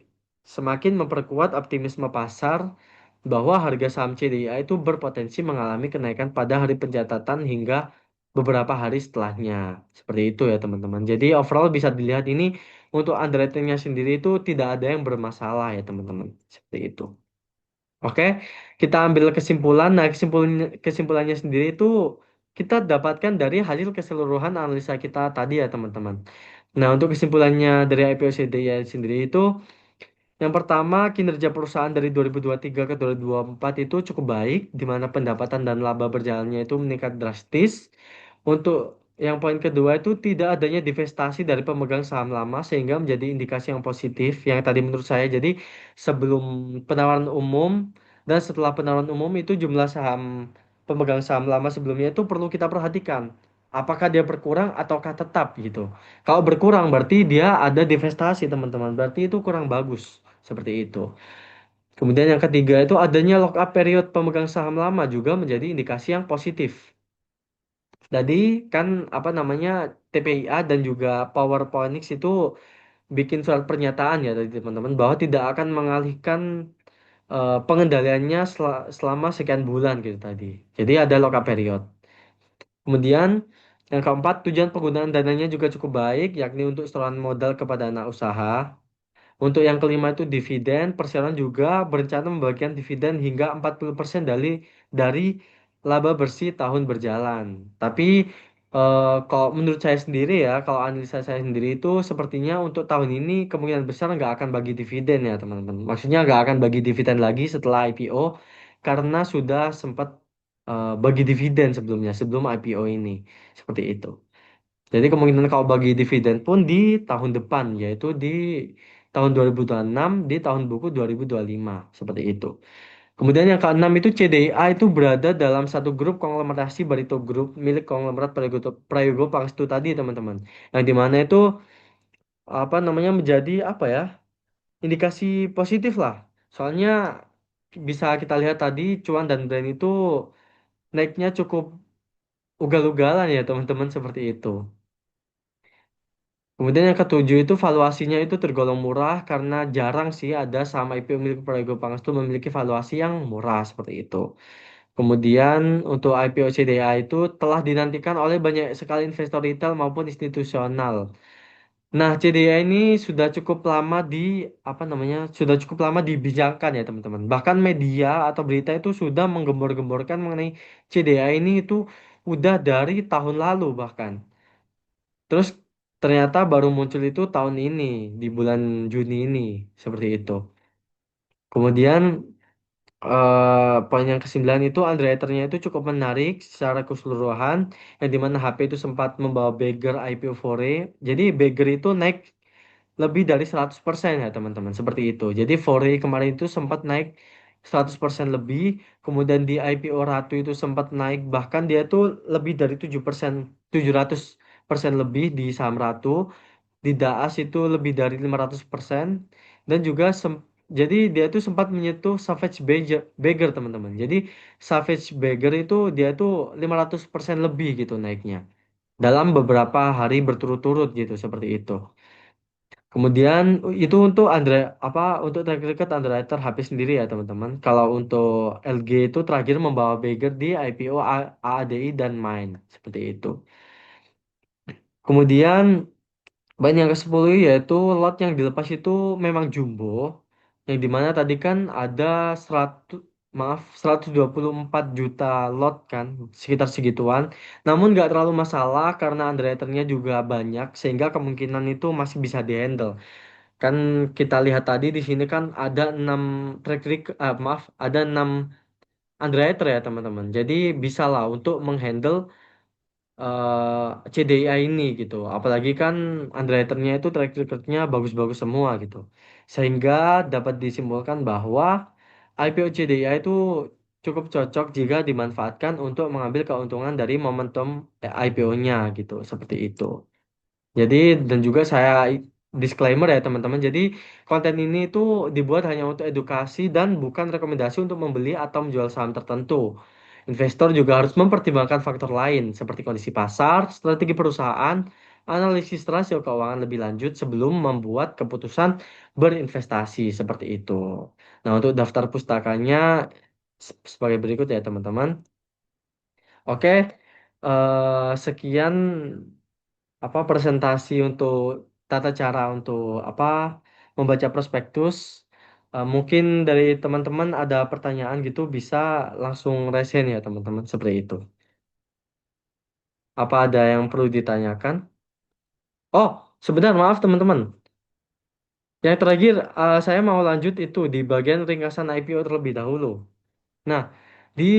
Semakin memperkuat optimisme pasar bahwa harga saham CDIA itu berpotensi mengalami kenaikan pada hari pencatatan hingga beberapa hari setelahnya. Seperti itu ya teman-teman. Jadi overall bisa dilihat ini untuk underwritingnya sendiri itu tidak ada yang bermasalah ya teman-teman. Seperti itu. Oke, kita ambil kesimpulan. Nah, kesimpulannya sendiri itu kita dapatkan dari hasil keseluruhan analisa kita tadi ya, teman-teman. Nah, untuk kesimpulannya dari IPOCD ya sendiri itu, yang pertama, kinerja perusahaan dari 2023 ke 2024 itu cukup baik, di mana pendapatan dan laba berjalannya itu meningkat drastis. Untuk yang poin kedua itu tidak adanya divestasi dari pemegang saham lama sehingga menjadi indikasi yang positif yang tadi menurut saya. Jadi sebelum penawaran umum dan setelah penawaran umum itu jumlah saham pemegang saham lama sebelumnya itu perlu kita perhatikan. Apakah dia berkurang ataukah tetap gitu. Kalau berkurang berarti dia ada divestasi teman-teman. Berarti itu kurang bagus seperti itu. Kemudian yang ketiga itu adanya lock up period pemegang saham lama juga menjadi indikasi yang positif. Jadi kan apa namanya TPIA dan juga PowerPoinix itu bikin surat pernyataan ya dari teman-teman bahwa tidak akan mengalihkan pengendaliannya selama sekian bulan gitu tadi. Jadi ada lock-up period. Kemudian yang keempat tujuan penggunaan dananya juga cukup baik yakni untuk setoran modal kepada anak usaha. Untuk yang kelima itu dividen, perseroan juga berencana membagikan dividen hingga 40% dari laba bersih tahun berjalan. Tapi kalau menurut saya sendiri ya, kalau analisa saya sendiri itu sepertinya untuk tahun ini kemungkinan besar nggak akan bagi dividen ya teman-teman. Maksudnya nggak akan bagi dividen lagi setelah IPO karena sudah sempat bagi dividen sebelumnya, sebelum IPO ini. Seperti itu. Jadi kemungkinan kalau bagi dividen pun di tahun depan, yaitu di tahun 2026, di tahun buku 2025, seperti itu. Kemudian yang keenam itu CDIA itu berada dalam satu grup konglomerasi Barito Group milik konglomerat Prayogo, Prayogo Pangestu tadi teman-teman. Yang dimana itu apa namanya menjadi apa ya indikasi positif lah. Soalnya bisa kita lihat tadi cuan dan brand itu naiknya cukup ugal-ugalan ya teman-teman seperti itu. Kemudian yang ketujuh itu valuasinya itu tergolong murah karena jarang sih ada saham IPO milik Prayogo Pangestu memiliki valuasi yang murah seperti itu. Kemudian untuk IPO CDA itu telah dinantikan oleh banyak sekali investor retail maupun institusional. Nah, CDA ini sudah cukup lama di apa namanya? Sudah cukup lama dibincangkan ya, teman-teman. Bahkan media atau berita itu sudah menggembor-gemborkan mengenai CDA ini itu udah dari tahun lalu bahkan. Terus ternyata baru muncul itu tahun ini, di bulan Juni ini, seperti itu. Kemudian poin yang kesembilan itu underwriternya itu cukup menarik secara keseluruhan, yang dimana HP itu sempat membawa Bagger IPO Fore. Jadi Bagger itu naik lebih dari 100% ya teman-teman, seperti itu. Jadi Fore kemarin itu sempat naik 100% lebih, kemudian di IPO Ratu itu sempat naik, bahkan dia tuh lebih dari 7%, 700% lebih di saham Ratu. Di Daas itu lebih dari 500% dan juga jadi dia itu sempat menyentuh Savage Beggar teman-teman. Jadi Savage Beggar itu dia itu 500% lebih gitu naiknya dalam beberapa hari berturut-turut gitu seperti itu. Kemudian itu untuk apa untuk track record underwriter HP sendiri ya teman-teman. Kalau untuk LG itu terakhir membawa Beggar di IPO AADI dan Main seperti itu. Kemudian ban yang ke-10 yaitu lot yang dilepas itu memang jumbo, yang dimana tadi kan ada 100, maaf 124 juta lot kan, sekitar segituan. Namun nggak terlalu masalah karena underwriternya juga banyak, sehingga kemungkinan itu masih bisa dihandle. Kan kita lihat tadi di sini kan ada 6 maaf, ada 6 underwriter ya teman-teman. Jadi bisa lah untuk menghandle CDI ini gitu. Apalagi kan underwriternya itu track recordnya bagus-bagus semua gitu. Sehingga dapat disimpulkan bahwa IPO CDI itu cukup cocok jika dimanfaatkan untuk mengambil keuntungan dari momentum IPO-nya gitu, seperti itu. Jadi dan juga saya disclaimer ya teman-teman. Jadi konten ini itu dibuat hanya untuk edukasi dan bukan rekomendasi untuk membeli atau menjual saham tertentu. Investor juga harus mempertimbangkan faktor lain seperti kondisi pasar, strategi perusahaan, analisis rasio keuangan lebih lanjut sebelum membuat keputusan berinvestasi seperti itu. Nah, untuk daftar pustakanya sebagai berikut ya teman-teman. Oke, sekian apa presentasi untuk tata cara untuk apa membaca prospektus. Mungkin dari teman-teman ada pertanyaan gitu bisa langsung resen ya teman-teman seperti itu. Apa ada yang perlu ditanyakan? Oh, sebentar maaf teman-teman. Yang terakhir saya mau lanjut itu di bagian ringkasan IPO terlebih dahulu. Nah, di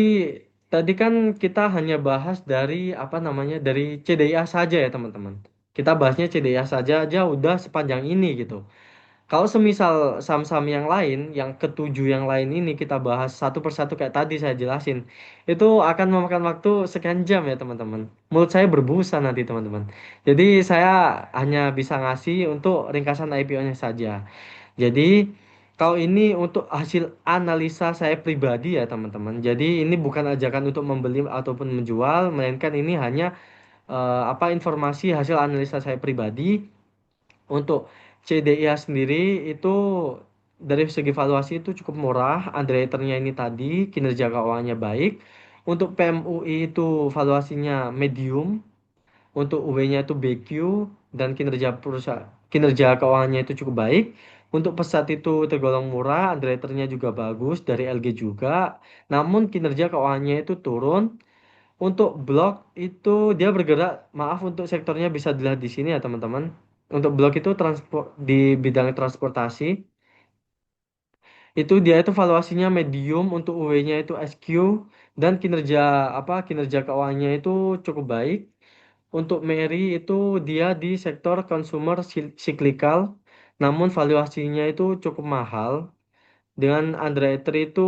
tadi kan kita hanya bahas dari apa namanya dari CDIA saja ya teman-teman. Kita bahasnya CDIA saja aja udah sepanjang ini gitu. Kalau semisal saham-saham yang lain, yang ketujuh yang lain ini kita bahas satu persatu kayak tadi saya jelasin, itu akan memakan waktu sekian jam ya teman-teman. Mulut saya berbusa nanti teman-teman. Jadi saya hanya bisa ngasih untuk ringkasan IPO-nya saja. Jadi kalau ini untuk hasil analisa saya pribadi ya teman-teman. Jadi ini bukan ajakan untuk membeli ataupun menjual, melainkan ini hanya apa informasi hasil analisa saya pribadi untuk CDIA sendiri itu dari segi valuasi itu cukup murah. Underwriternya ini tadi kinerja keuangannya baik. Untuk PMUI itu valuasinya medium. Untuk UW-nya itu BQ dan kinerja perusahaan kinerja keuangannya itu cukup baik. Untuk Pesat itu tergolong murah, underwriternya juga bagus dari LG juga. Namun kinerja keuangannya itu turun. Untuk blok itu dia bergerak, maaf untuk sektornya bisa dilihat di sini ya teman-teman. Untuk blok itu transport di bidang transportasi, itu dia itu valuasinya medium, untuk UW-nya itu SQ dan kinerja kinerja keuangannya itu cukup baik. Untuk Mary itu dia di sektor consumer cyclical, namun valuasinya itu cukup mahal. Dengan underwriter itu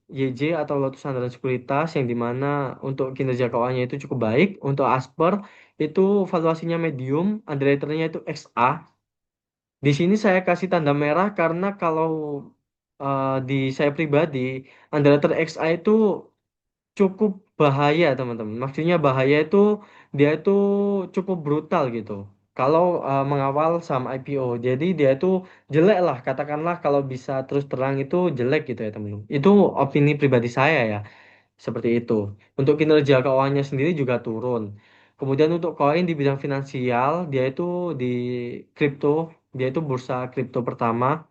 YJ atau Lotus Andalan Sekuritas yang dimana untuk kinerja keuangannya itu cukup baik. Untuk Asper itu valuasinya medium, underwriternya itu XA. Di sini saya kasih tanda merah karena kalau di saya pribadi underwriter XA itu cukup bahaya teman-teman. Maksudnya bahaya itu dia itu cukup brutal gitu. Kalau mengawal saham IPO, jadi dia itu jelek lah, katakanlah kalau bisa terus terang itu jelek gitu ya teman-teman. Itu opini pribadi saya ya, seperti itu. Untuk kinerja keuangannya sendiri juga turun. Kemudian untuk koin di bidang finansial, dia itu di kripto, dia itu bursa kripto pertama.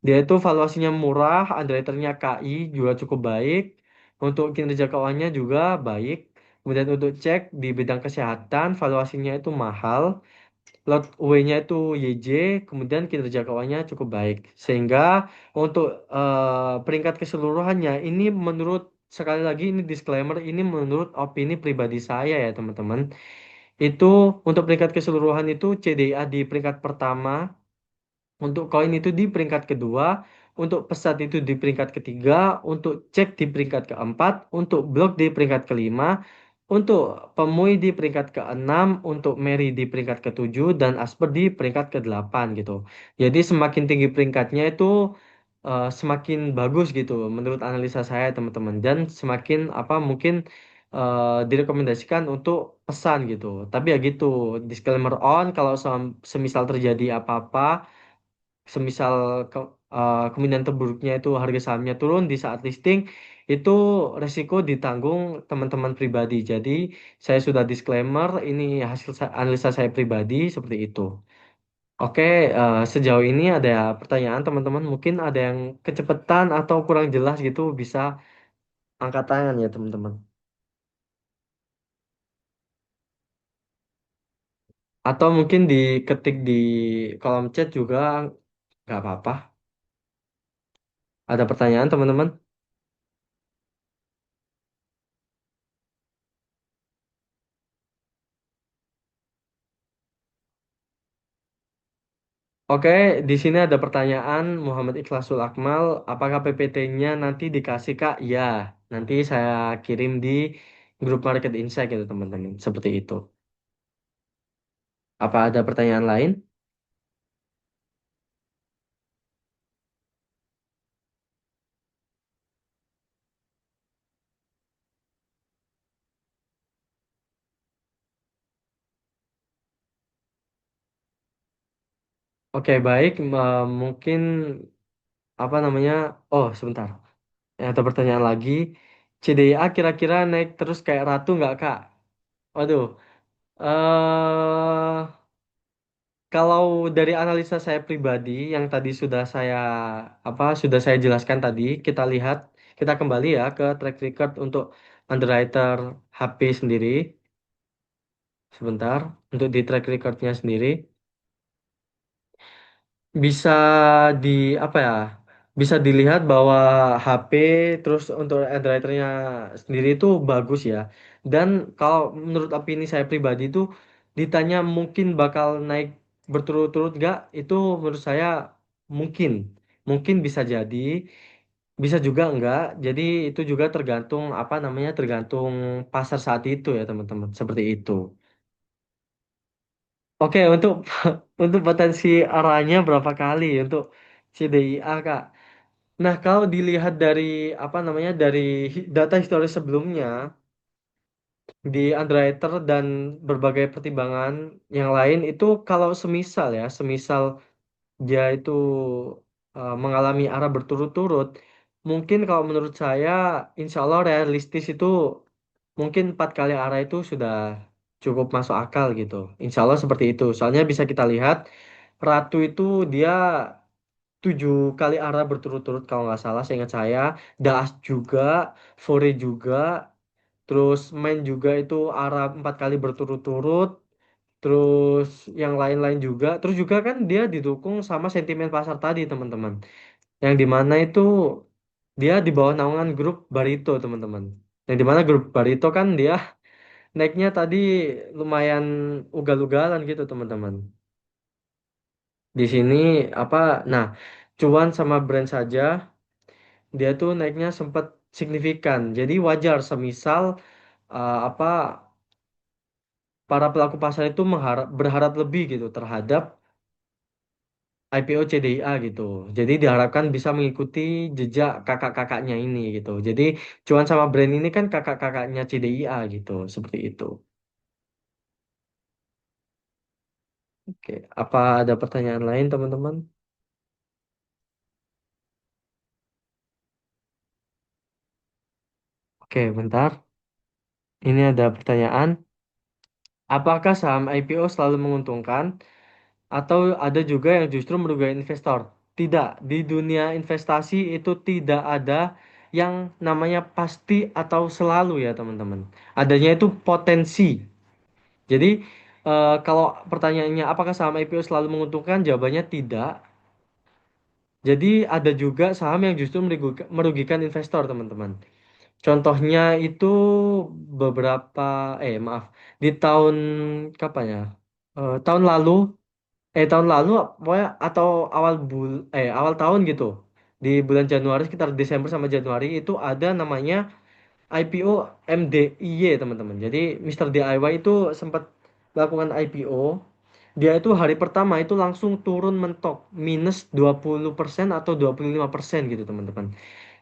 Dia itu valuasinya murah, underwriternya KI juga cukup baik. Untuk kinerja keuangannya juga baik. Kemudian untuk cek di bidang kesehatan, valuasinya itu mahal. Lot W-nya itu YJ, kemudian kinerja keuangannya cukup baik. Sehingga untuk peringkat keseluruhannya, ini menurut, sekali lagi ini disclaimer, ini menurut opini pribadi saya ya teman-teman. Itu untuk peringkat keseluruhan itu CDA di peringkat pertama, untuk koin itu di peringkat kedua, untuk pesat itu di peringkat ketiga, untuk cek di peringkat keempat, untuk blok di peringkat kelima, untuk pemui di peringkat keenam, untuk Mary di peringkat ketujuh, dan Asper di peringkat kedelapan gitu. Jadi semakin tinggi peringkatnya itu semakin bagus gitu menurut analisa saya teman-teman, dan semakin apa mungkin direkomendasikan untuk pesan gitu. Tapi ya gitu, disclaimer on kalau semisal terjadi apa-apa, semisal kemungkinan terburuknya itu harga sahamnya turun di saat listing, itu resiko ditanggung teman-teman pribadi. Jadi saya sudah disclaimer ini hasil analisa saya pribadi seperti itu. Oke, sejauh ini ada pertanyaan teman-teman, mungkin ada yang kecepatan atau kurang jelas gitu bisa angkat tangan ya teman-teman. Atau mungkin diketik di kolom chat juga nggak apa-apa. Ada pertanyaan teman-teman? Oke, di sini ada pertanyaan Muhammad Ikhlasul Akmal, apakah PPT-nya nanti dikasih Kak? Ya, nanti saya kirim di grup Market Insight gitu teman-teman. Seperti itu. Apa ada pertanyaan lain? Oke, baik. Mungkin apa namanya? Oh, sebentar. Ada pertanyaan lagi. CDA kira-kira naik terus kayak ratu nggak Kak? Waduh. eh Kalau dari analisa saya pribadi yang tadi sudah saya jelaskan tadi, kita lihat kita kembali ya ke track record untuk underwriter HP sendiri. Sebentar, untuk di track recordnya sendiri bisa di apa ya? Bisa dilihat bahwa HP terus untuk underwriternya sendiri itu bagus ya. Dan kalau menurut opini saya pribadi itu ditanya mungkin bakal naik berturut-turut nggak? Itu menurut saya mungkin, mungkin bisa jadi, bisa juga enggak. Jadi itu juga tergantung apa namanya, tergantung pasar saat itu ya teman-teman. Seperti itu. Oke, untuk untuk potensi arahnya berapa kali untuk CDIA Kak? Nah, kalau dilihat dari apa namanya, dari data historis sebelumnya di underwriter dan berbagai pertimbangan yang lain itu, kalau semisal ya, semisal dia itu mengalami arah berturut-turut, mungkin kalau menurut saya insya Allah realistis itu mungkin 4 kali arah itu sudah cukup masuk akal gitu. Insya Allah seperti itu. Soalnya bisa kita lihat Ratu itu dia 7 kali arah berturut-turut kalau nggak salah, seingat saya. Daas juga, Fore juga, terus main juga itu arah 4 kali berturut-turut. Terus yang lain-lain juga. Terus juga kan dia didukung sama sentimen pasar tadi teman-teman. Yang dimana itu dia di bawah naungan grup Barito teman-teman. Yang dimana grup Barito kan dia naiknya tadi lumayan ugal-ugalan gitu teman-teman. Di sini apa? Nah, cuan sama brand saja dia tuh naiknya sempat signifikan. Jadi wajar semisal apa, para pelaku pasar itu berharap lebih gitu terhadap IPO CDIA gitu. Jadi diharapkan bisa mengikuti jejak kakak-kakaknya ini gitu. Jadi cuan sama brand ini kan kakak-kakaknya CDIA gitu. Seperti itu. Oke, apa ada pertanyaan lain teman-teman? Oke, bentar. Ini ada pertanyaan. Apakah saham IPO selalu menguntungkan atau ada juga yang justru merugikan investor? Tidak, di dunia investasi itu tidak ada yang namanya pasti atau selalu ya teman-teman. Adanya itu potensi. Jadi kalau pertanyaannya apakah saham IPO selalu menguntungkan? Jawabannya tidak. Jadi ada juga saham yang justru merugikan investor teman-teman. Contohnya itu beberapa, maaf, di tahun kapan ya? Tahun lalu, tahun lalu pokoknya atau awal tahun gitu. Di bulan Januari sekitar Desember sama Januari itu ada namanya IPO MDIY teman-teman. Jadi Mister DIY itu sempat melakukan IPO. Dia itu hari pertama itu langsung turun mentok minus 20% atau 25% gitu teman-teman.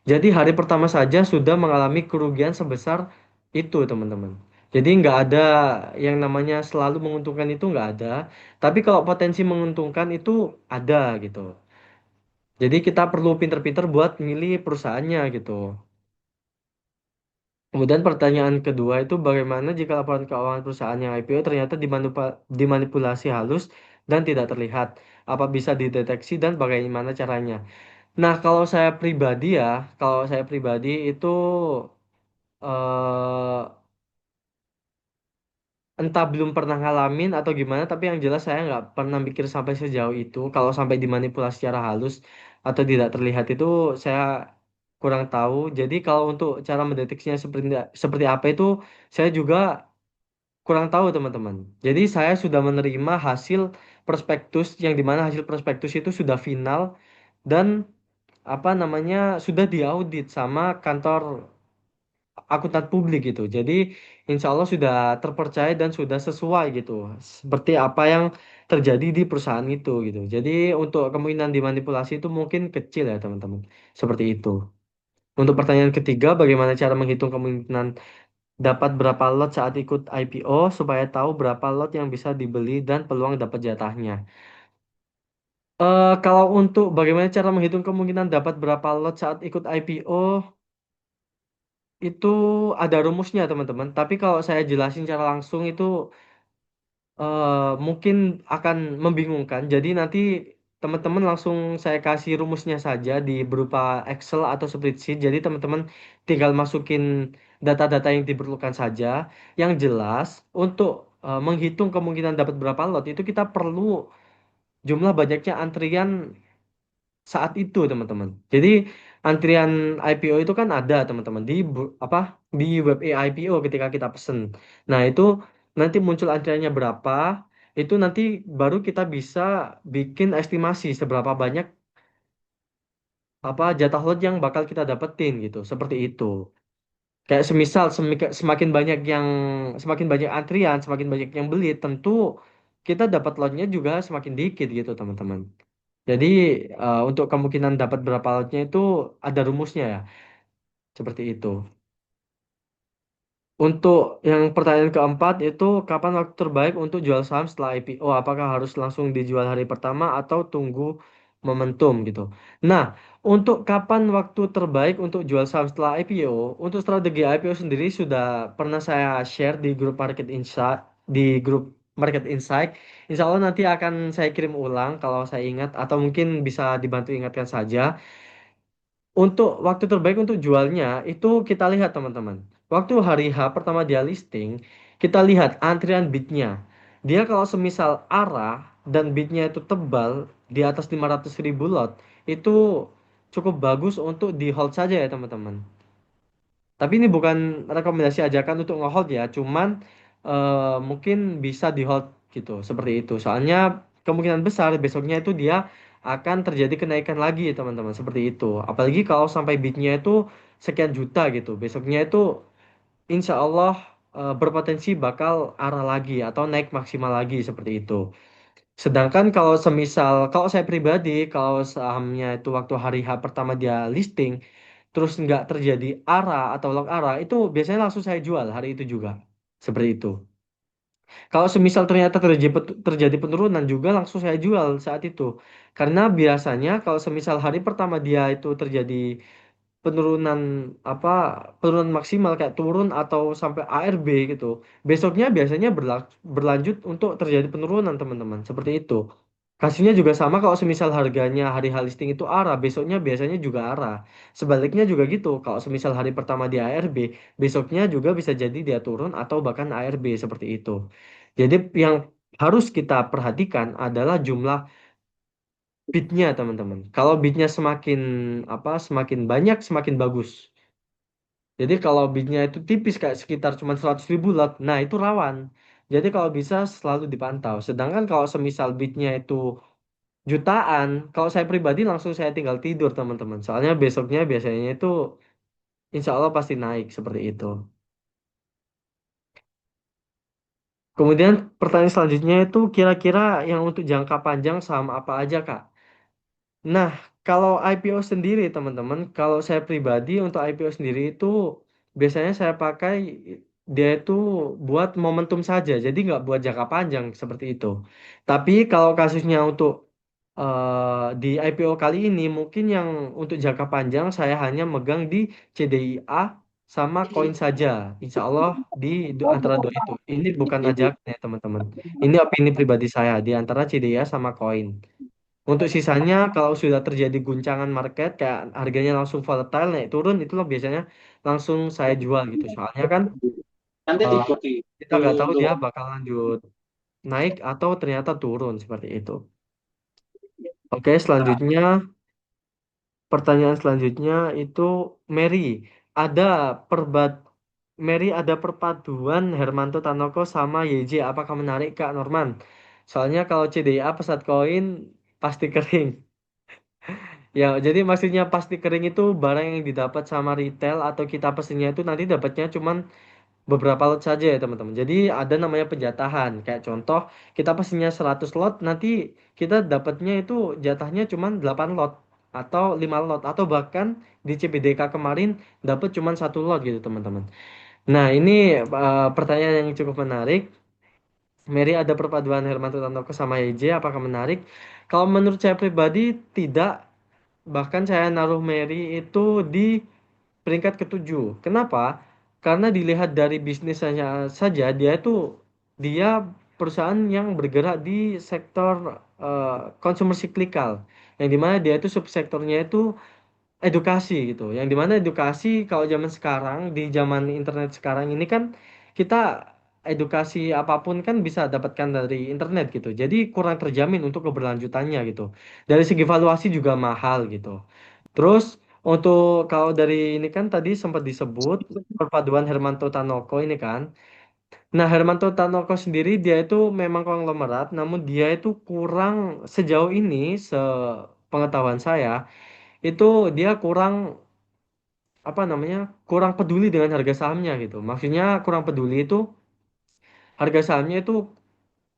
Jadi hari pertama saja sudah mengalami kerugian sebesar itu teman-teman. Jadi nggak ada yang namanya selalu menguntungkan, itu nggak ada. Tapi kalau potensi menguntungkan itu ada gitu. Jadi kita perlu pinter-pinter buat milih perusahaannya gitu. Kemudian pertanyaan kedua itu bagaimana jika laporan keuangan perusahaan yang IPO ternyata dimanipulasi halus dan tidak terlihat? Apa bisa dideteksi dan bagaimana caranya? Nah, kalau saya pribadi itu eh entah belum pernah ngalamin atau gimana, tapi yang jelas saya nggak pernah mikir sampai sejauh itu. Kalau sampai dimanipulasi secara halus atau tidak terlihat itu saya kurang tahu. Jadi kalau untuk cara mendeteksinya seperti seperti apa itu saya juga kurang tahu teman-teman. Jadi saya sudah menerima hasil prospektus yang dimana hasil prospektus itu sudah final dan apa namanya sudah diaudit sama kantor akuntan publik gitu. Jadi insya Allah sudah terpercaya dan sudah sesuai gitu. Seperti apa yang terjadi di perusahaan itu gitu. Jadi untuk kemungkinan dimanipulasi itu mungkin kecil ya teman-teman. Seperti itu. Untuk pertanyaan ketiga, bagaimana cara menghitung kemungkinan dapat berapa lot saat ikut IPO supaya tahu berapa lot yang bisa dibeli dan peluang dapat jatahnya. Kalau untuk bagaimana cara menghitung kemungkinan dapat berapa lot saat ikut IPO, itu ada rumusnya teman-teman. Tapi kalau saya jelasin secara langsung itu eh, mungkin akan membingungkan. Jadi nanti teman-teman langsung saya kasih rumusnya saja di berupa Excel atau spreadsheet. Jadi teman-teman tinggal masukin data-data yang diperlukan saja. Yang jelas untuk menghitung kemungkinan dapat berapa lot itu kita perlu jumlah banyaknya antrian saat itu teman-teman. Jadi antrian IPO itu kan ada teman-teman di apa di web IPO ketika kita pesen. Nah, itu nanti muncul antriannya berapa, itu nanti baru kita bisa bikin estimasi seberapa banyak apa jatah lot yang bakal kita dapetin gitu. Seperti itu. Kayak semisal semakin banyak antrian, semakin banyak yang beli, tentu kita dapat lotnya juga semakin dikit gitu, teman-teman. Jadi untuk kemungkinan dapat berapa lautnya itu ada rumusnya ya, seperti itu. Untuk yang pertanyaan keempat itu kapan waktu terbaik untuk jual saham setelah IPO? Apakah harus langsung dijual hari pertama atau tunggu momentum gitu? Nah, untuk kapan waktu terbaik untuk jual saham setelah IPO? Untuk strategi IPO sendiri sudah pernah saya share di grup Market Insight, di grup Market Insight. Insya Allah nanti akan saya kirim ulang kalau saya ingat atau mungkin bisa dibantu ingatkan saja. Untuk waktu terbaik untuk jualnya itu kita lihat teman-teman. Waktu hari H pertama dia listing, kita lihat antrian bidnya. Dia kalau semisal arah dan bidnya itu tebal di atas 500.000 lot, itu cukup bagus untuk di hold saja ya teman-teman. Tapi ini bukan rekomendasi ajakan untuk nge-hold ya, cuman mungkin bisa di-hold gitu, seperti itu. Soalnya kemungkinan besar besoknya itu dia akan terjadi kenaikan lagi teman-teman, seperti itu. Apalagi kalau sampai bidnya itu sekian juta gitu, besoknya itu insya Allah berpotensi bakal arah lagi atau naik maksimal lagi seperti itu. Sedangkan kalau semisal, kalau saya pribadi, kalau sahamnya itu waktu hari H pertama dia listing, terus nggak terjadi arah atau lock arah, itu biasanya langsung saya jual hari itu juga. Seperti itu. Kalau semisal ternyata terjadi penurunan juga langsung saya jual saat itu. Karena biasanya kalau semisal hari pertama dia itu terjadi penurunan apa penurunan maksimal kayak turun atau sampai ARB gitu. Besoknya biasanya berlanjut untuk terjadi penurunan teman-teman. Seperti itu. Kasusnya juga sama kalau semisal harganya hari H listing itu arah, besoknya biasanya juga arah. Sebaliknya juga gitu. Kalau semisal hari pertama di ARB, besoknya juga bisa jadi dia turun atau bahkan ARB seperti itu. Jadi yang harus kita perhatikan adalah jumlah bitnya teman-teman. Kalau bitnya semakin semakin banyak semakin bagus. Jadi kalau bitnya itu tipis kayak sekitar cuma 100.000 lot, nah itu rawan. Jadi kalau bisa selalu dipantau. Sedangkan kalau semisal bitnya itu jutaan, kalau saya pribadi langsung saya tinggal tidur teman-teman. Soalnya besoknya biasanya itu insya Allah pasti naik seperti itu. Kemudian pertanyaan selanjutnya itu kira-kira yang untuk jangka panjang saham apa aja Kak? Nah, kalau IPO sendiri teman-teman, kalau saya pribadi untuk IPO sendiri itu biasanya saya pakai dia itu buat momentum saja, jadi nggak buat jangka panjang seperti itu. Tapi kalau kasusnya untuk di IPO kali ini mungkin yang untuk jangka panjang saya hanya megang di CDIA sama koin saja. Insya Allah di antara dua itu. Ini bukan ajakan ya teman-teman. Ini opini pribadi saya di antara CDIA sama koin. Untuk sisanya kalau sudah terjadi guncangan market kayak harganya langsung volatile naik turun itu loh biasanya langsung saya jual gitu. Soalnya kan Nanti eh, dibuat kita nggak tahu itu dia bakal lanjut naik atau ternyata turun seperti itu. Oke, selanjutnya pertanyaan selanjutnya itu Mary, ada perbat Mary ada perpaduan Hermanto Tanoko sama YJ. Apakah menarik, Kak Norman? Soalnya kalau CDA pesat koin pasti kering. Ya, jadi maksudnya pasti kering itu barang yang didapat sama retail atau kita pesennya itu nanti dapatnya cuman beberapa lot saja ya teman-teman. Jadi ada namanya penjatahan. Kayak contoh kita pesennya 100 lot, nanti kita dapatnya itu jatahnya cuman 8 lot atau 5 lot atau bahkan di CBDK kemarin dapat cuman 1 lot gitu teman-teman. Nah, ini pertanyaan yang cukup menarik. Mary ada perpaduan Hermanto Tanoko sama YJ, apakah menarik? Kalau menurut saya pribadi tidak. Bahkan saya naruh Mary itu di peringkat ketujuh. Kenapa? Karena dilihat dari bisnisnya saja, dia perusahaan yang bergerak di sektor consumer cyclical, yang dimana dia itu subsektornya itu edukasi gitu. Yang dimana edukasi kalau zaman sekarang di zaman internet sekarang ini kan kita edukasi apapun kan bisa dapatkan dari internet gitu. Jadi kurang terjamin untuk keberlanjutannya gitu. Dari segi valuasi juga mahal gitu. Terus untuk kalau dari ini kan tadi sempat disebut perpaduan Hermanto Tanoko ini kan. Nah, Hermanto Tanoko sendiri dia itu memang konglomerat, namun dia itu kurang sejauh ini sepengetahuan saya itu dia kurang apa namanya kurang peduli dengan harga sahamnya gitu. Maksudnya kurang peduli itu harga sahamnya itu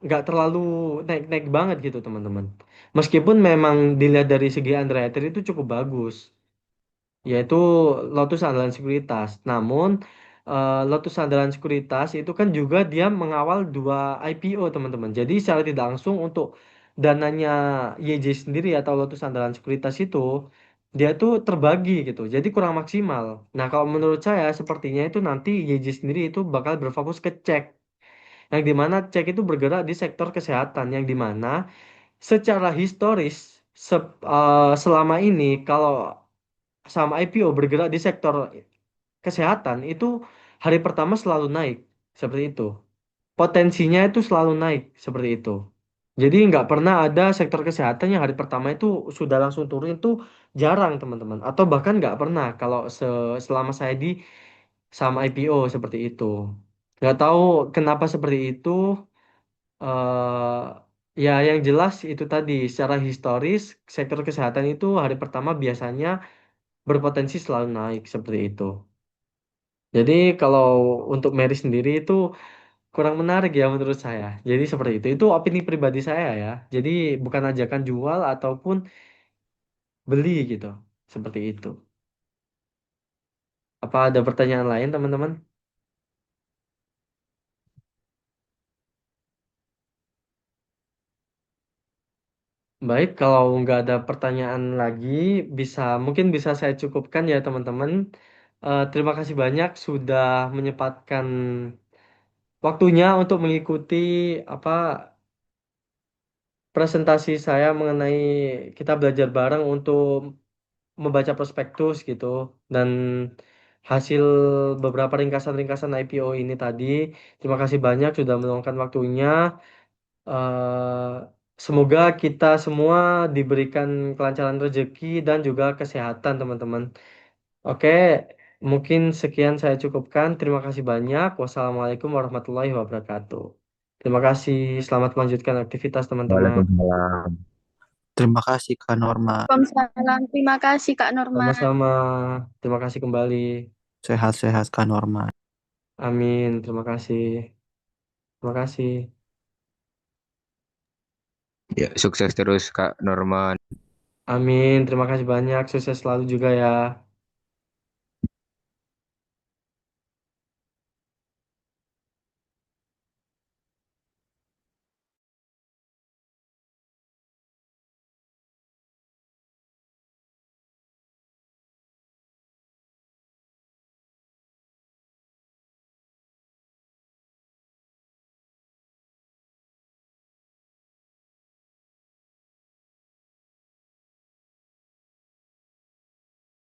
nggak terlalu naik-naik banget gitu teman-teman. Meskipun memang dilihat dari segi underwriter itu cukup bagus, yaitu Lotus Andalan Sekuritas. Namun Lotus Andalan Sekuritas itu kan juga dia mengawal 2 IPO teman-teman. Jadi secara tidak langsung untuk dananya YJ sendiri atau Lotus Andalan Sekuritas itu dia tuh terbagi gitu. Jadi kurang maksimal. Nah, kalau menurut saya sepertinya itu nanti YJ sendiri itu bakal berfokus ke cek. Yang dimana cek itu bergerak di sektor kesehatan. Yang dimana secara historis selama ini kalau saham IPO bergerak di sektor kesehatan itu hari pertama selalu naik seperti itu. Potensinya itu selalu naik seperti itu. Jadi nggak pernah ada sektor kesehatan yang hari pertama itu sudah langsung turun itu jarang teman-teman. Atau bahkan nggak pernah kalau selama saya di saham IPO seperti itu. Nggak tahu kenapa seperti itu. Ya yang jelas itu tadi secara historis sektor kesehatan itu hari pertama biasanya berpotensi selalu naik seperti itu. Jadi kalau untuk Mary sendiri itu kurang menarik ya menurut saya. Jadi seperti itu. Itu opini pribadi saya ya. Jadi bukan ajakan jual ataupun beli gitu. Seperti itu. Apa ada pertanyaan lain teman-teman? Baik, kalau nggak ada pertanyaan lagi, mungkin bisa saya cukupkan ya teman-teman. Terima kasih banyak sudah menyempatkan waktunya untuk mengikuti apa presentasi saya mengenai kita belajar bareng untuk membaca prospektus gitu dan hasil beberapa ringkasan-ringkasan IPO ini tadi. Terima kasih banyak sudah meluangkan waktunya. Eh, Semoga kita semua diberikan kelancaran rezeki dan juga kesehatan, teman-teman. Oke, mungkin sekian saya cukupkan. Terima kasih banyak. Wassalamualaikum warahmatullahi wabarakatuh. Terima kasih. Selamat melanjutkan aktivitas, teman-teman. Waalaikumsalam. Terima kasih Kak Norma. Waalaikumsalam. Terima kasih Kak Norman. Sama-sama. Terima kasih kembali. Sehat-sehat Kak Norma. Amin. Terima kasih. Terima kasih. Ya, sukses terus Kak Norman. Amin. Terima kasih banyak. Sukses selalu juga ya.